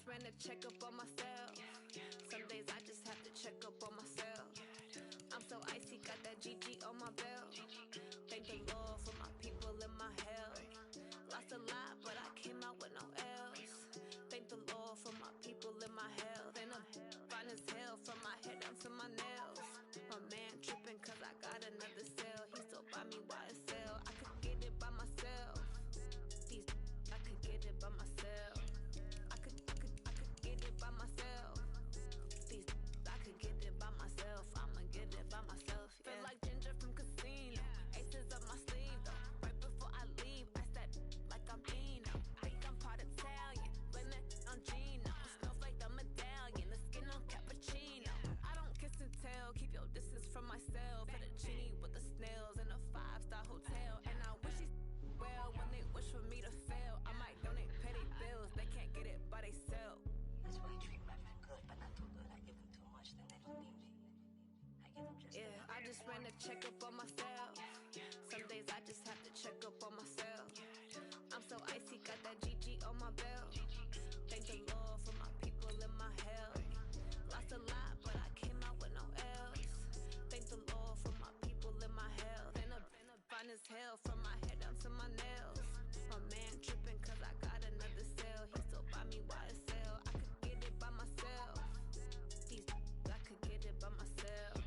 S5: ran a checkup on myself. Some days I just have to check up on myself. I'm so icy, got that GG on my belt. Thank the Lord for my people and my health. Lost a lot, but I came out with no L's. Thank the Lord for my people and my health. And I'm fine as hell from my head down to my nails. My man tripping cause I got another cell. He still buy me YSL. I could get it by myself. I could get it by myself. I could get it by myself. I could get it by myself. I'ma get it by myself. Yeah. Feel like Ginger from Casino. Aces up my sleeve though. Right before I leave, I said like I'm Dino. Think I'm part Italian. Blame that on Gino. Smells like the medallion. The skin on cappuccino. I don't kiss and tell. Keep your distance from myself. For the genie with the snails in a 5-star hotel. And I wish he's well when they wish for me to fail. I might donate petty bills. They can't get it by themselves.
S6: That's why I treat my friend good, but not too good. I give them too much, then they don't need me. I give them just
S5: I just ran a checkup on myself. Some days I just have to check up on myself. I'm so icy, got that GG on my belt. Thank the Lord for my people and my health. Lost a lot, but I came out with no L's. Thank the Lord for my people and my health. And I'm fine as hell from my head down to my nails. My man tripping cause I got another cell. He still buy me YSL. I could get it by myself. I could get it by myself.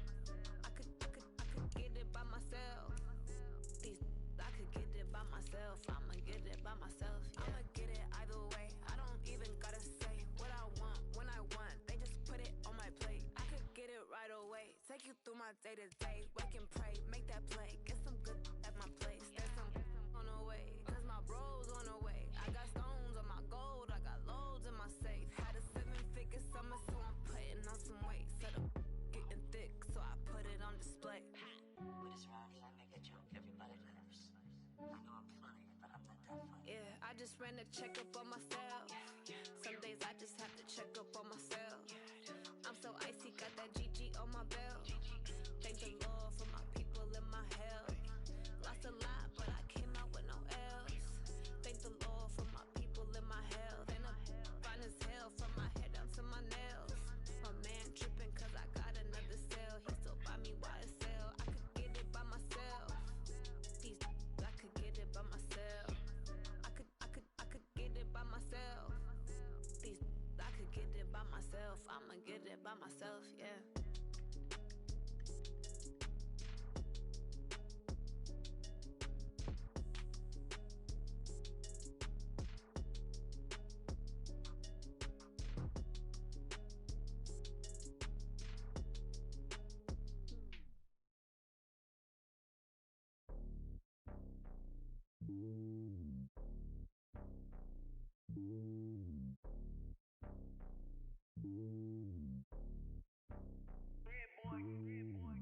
S5: I could get it by myself. I could get it by myself. I'ma get it by myself. Yeah. I'ma get it either way. I don't even gotta say what I want when I want. They just put it on my plate. I could get it right away. Take you through my day to day. Wake and pray, make that play. Get some good at my place. There's some on the way. Cause my bros on the way. I got stones on my gold. I got loads in my safe. Had a 7-figure summer, so I'm putting on some weight. Set up getting thick, so I put it on display.
S6: With this round here, I make a joke. Everybody laughs. I know I'm funny, but I'm not that funny.
S5: I just ran a checkup on myself. Some days I just have to check up on myself. I'm so icy, got that GG on my belt. Thank the Lord for my people and my health. Lost a lot, but I came out with no L's. Thank the Lord for my people and my health. And I'm fine as hell from my head down to my nails. My man tripping cause I got another cell. He still buy me YSL. I could get it by myself. I could get it by myself. I could get it by myself. I could get it by myself. I'ma get it by myself, yeah.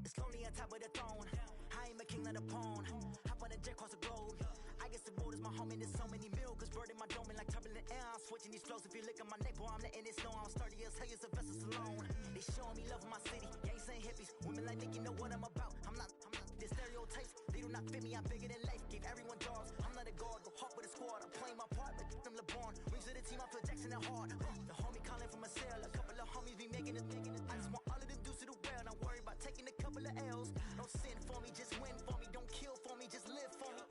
S7: It's lonely on top of the throne. I am a king of the pawn. Hop on a jet across the globe. I guess the world is my home and there's so many milkers bird in my dome and like turbulent air. I'm switching these flows. If you look at my neck, boy, I'm letting it snow. I'm sturdy as hell, as a vessel alone. They showing me love in my city. Gangs ain't hippies. Women like Nick, you know what I'm about. I'm not the stereotypes. They do not fit me. I'm bigger than life. Gave everyone jobs. I'm not a guard. Go hawk with a squad. I'm playing my part, but I'm LeBron. Rings to the team. I feel Jackson and hard. The homie calling from a cell. A couple of homies be making it. I just want all of them dudes to do well. Don't worry about taking a couple of L's. Don't sin for me, just win for me. Don't kill for me, just live for me.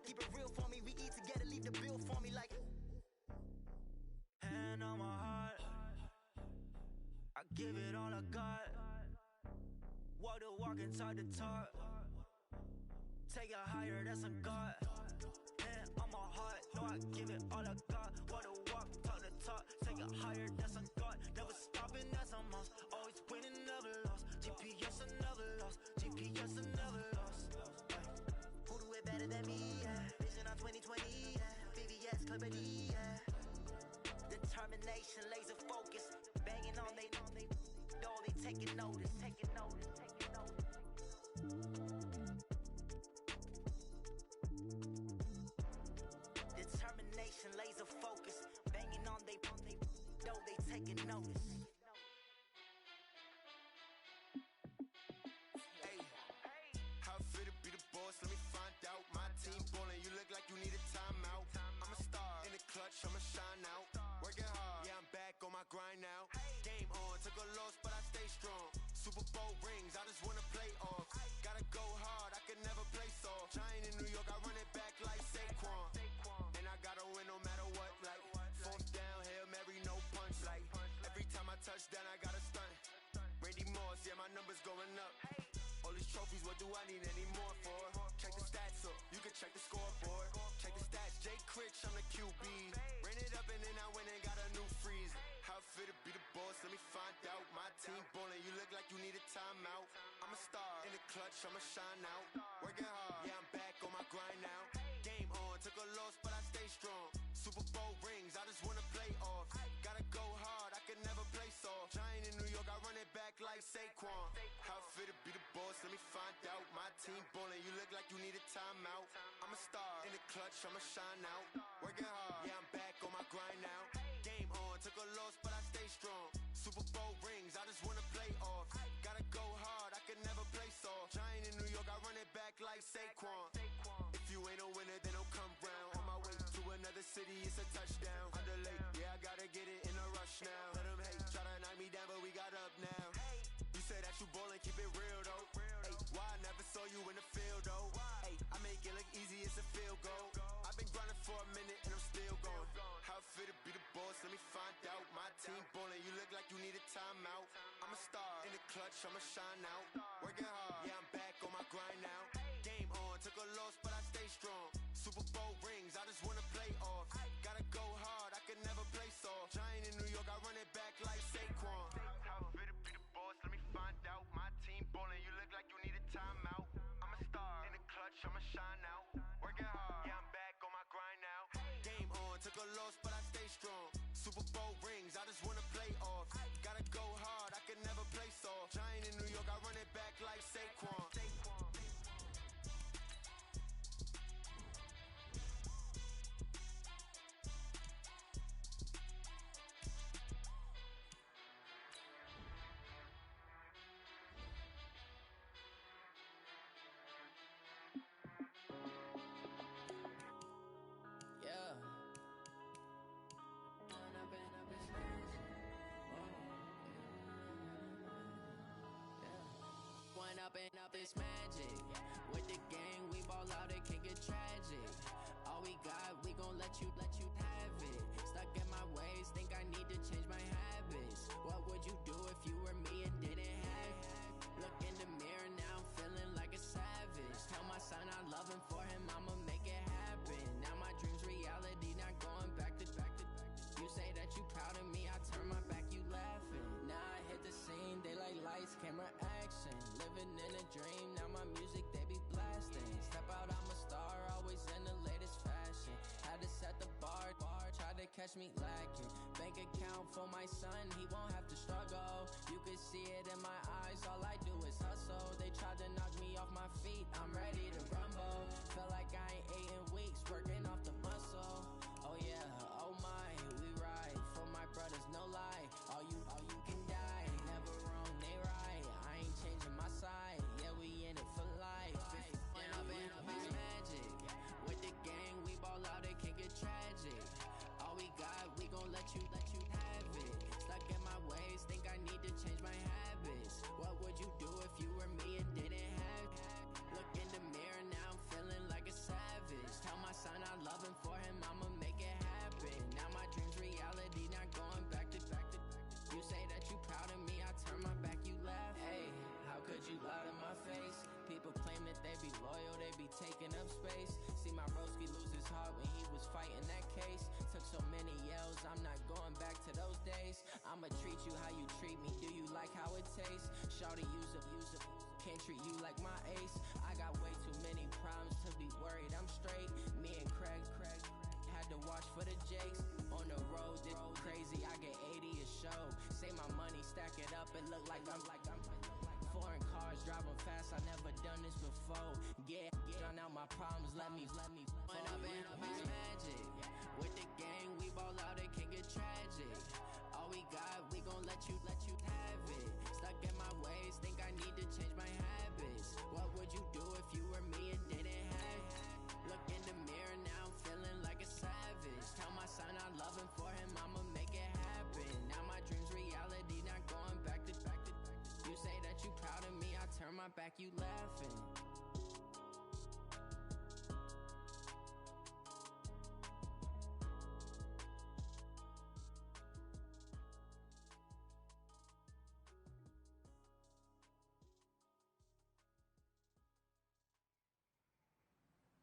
S7: Keep it real for me. We eat together, leave the bill for me like.
S8: Hand on my heart, I give it all I got. Walk the walk and talk the talk. Take it higher, that's a God. Hand on my heart, no, I give it all I got. Walk the walk, talk the talk. Take it higher, that's a God. Never stopping, that's a must. Always winning, never lost. GPS, I never lost. GPS, I never lost.
S7: Who do it better than me? Yeah. Vision on 2020. Yeah. VVS, Clippity. Yeah. Determination, laser focus. Banging on they taking notice. Determination, laser focus. Banging on they taking notice.
S9: Hey, how it feel to be the boss? Let me find out. My team ballin', you look like you need a timeout. I'm a star in the clutch, I'ma shine out. Working hard, yeah, I'm back Bowl rings, I just wanna play off. Gotta go hard, I can never play soft. Giant in New York, I run it back like Saquon. And I gotta win no matter what, like fourth down, Hail Mary, no punch. Like every time I touch down, I gotta stunt. Randy Moss, yeah, my numbers going up. All these trophies, what do I need any more for? Check the stats up, you can check the scoreboard. Check the stats, Jay Critch, I'm the QB. Ran it up and then I went and got a new freeze. How fit to be the boss, let me find out. My team ballin', you look like you need a timeout. I'm a star, in the clutch, I'ma shine out. Working hard, yeah, I'm back on my grind now. Game on, took a loss, but I stay strong. Super Bowl rings, I just wanna play off. Gotta go hard, I can never play soft. Giant in New York, I run it back like Saquon. How fit to be the boss, let me find out. My team ballin', you look like you need a timeout. I'm a star, in the clutch, I'ma shine out. Working hard, yeah, I'm back on my grind now. Game on, took a loss, but I stay strong. Super Bowl rings, I just wanna play off. Gotta go hard, I can never play soft. Giant in New York, I run it back like Saquon. If you ain't a winner, then don't come round. On my way to another city, it's a touchdown. Underlay, yeah, I gotta get it in a rush now. Let them hate, try to knock me down, but we got up now. You say that you ballin', keep it real though. Hey, why I never saw you in the field though? Hey, I make it look easy, it's a field goal. I've been grinding for a minute and I'm still going. How fit to be the boss, let me find out. My team ballin', you look like you need a timeout. I'm a star, in the clutch, I'ma shine out. Working hard, yeah, I'm back on my grind now. Game on, took a loss, but I stay strong. Super Bowl rings, I just wanna play off. Gotta go hard, I can never play soft. Giant in New York, I run it back like Saquon. How fit to be the boss, let me find out. My team ballin', you look like you need a timeout. I'm a star, in the clutch, I'ma shine out. Working hard, yeah, I'm back on my grind now. Game on, took a loss, but I stay strong. Super Bowl rings, I just wanna play off. Gotta go hard, I can never play soft. Giant in New York, I run it back like Saquon.
S10: Up this magic. With the gang, we ball out, it can get tragic. All we got, we gon' let you have it. Stuck in my ways, think I need to change my habits. What would you do if you were me and didn't have it? Look in the mirror, now I'm feeling like a savage. Tell my son I love him, for him I'ma make it happen. Now my dream's reality, not going back to. You say that you proud of me, I turn my back, you laughing. Now I hit the scene, they like lights, camera, action. Living in a dream, now my music, they be blasting. Step out, I'm a star, always in the latest fashion. Had to set the bar, try to catch me lacking. Bank account for my son, he won't have to struggle. You can see it in my eyes, all I do is hustle. They tried to knock me off my feet, I'm ready to rumble. Feel like I ain't ate in weeks, working off the muscle. Oh yeah, oh my, we ride for my brothers, no lie. All you can die, never wrong, they right. I ain't changing my side, yeah, we in it for life. When up is magic. With the gang, we ball out, it can get tragic. All we got, we gon' let you have it. Stuck in my ways, think I need to change my habits. What would you do if you were me and didn't have it? Look in the mirror, now I'm feeling like a savage. Tell my son I love him, for him I'ma make it happen. Now my dream's reality, not going back to. You say that you proud of me, I turn my back, you laugh. Hey, how could you lie to my face? People claim that they be loyal, they be taking up space. See my broski lose his heart when he was fighting that case. Took so many yells, I'm not going back to those days. I'ma treat you how you treat me, do you like how it tastes? Shawty, use up, can't treat you like my ace. I got way too many problems to be worried, I'm straight. Me and Craig had to watch for the Jakes. On the road, this crazy, I get 80 a show. Say my money, stack it up, and look like I'm foreign cars, driving fast, I never done this before. Get drown out my problems, let me When up is magic. With the gang, we ball out, it can get tragic. All we got, we gon' let you have it. Stuck in my ways, think I need to change my habits. What would you do if you were me and didn't have it? Look in the mirror, now I'm feeling like a savage. Tell my son I love him, for him I'ma make it happen. Now my dream's reality, not going back to. You say that you proud my back, you laughing.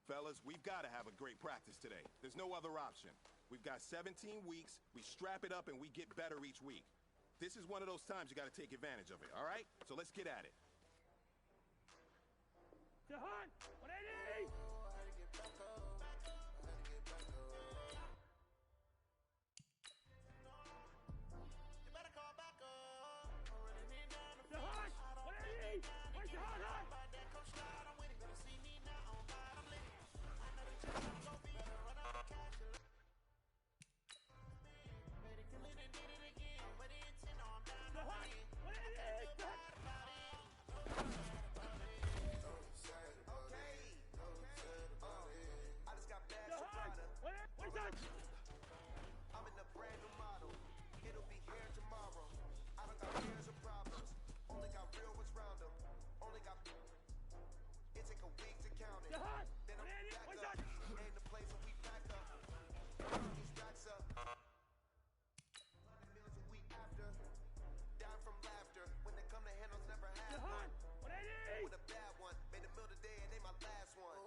S11: Fellas, we've got to have a great practice today. There's no other option. We've got 17 weeks, we strap it up, and we get better each week. This is one of those times you got to take advantage of it, all right? So let's get at it.
S3: Jahan, 180! Jahan, 180! Where's Jahan?
S9: I'm in a brand new model. It'll be here tomorrow. I don't got fears or problems. Only got real ones round them. Only got. It take a week to count it. Then I'm back up. In the place where we pack up. These racks up. 100 millions a week after. Dying from laughter. When they come to handles, never had one. With a bad one. Made a meal today and they my last one.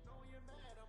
S9: Know you're mad, I'm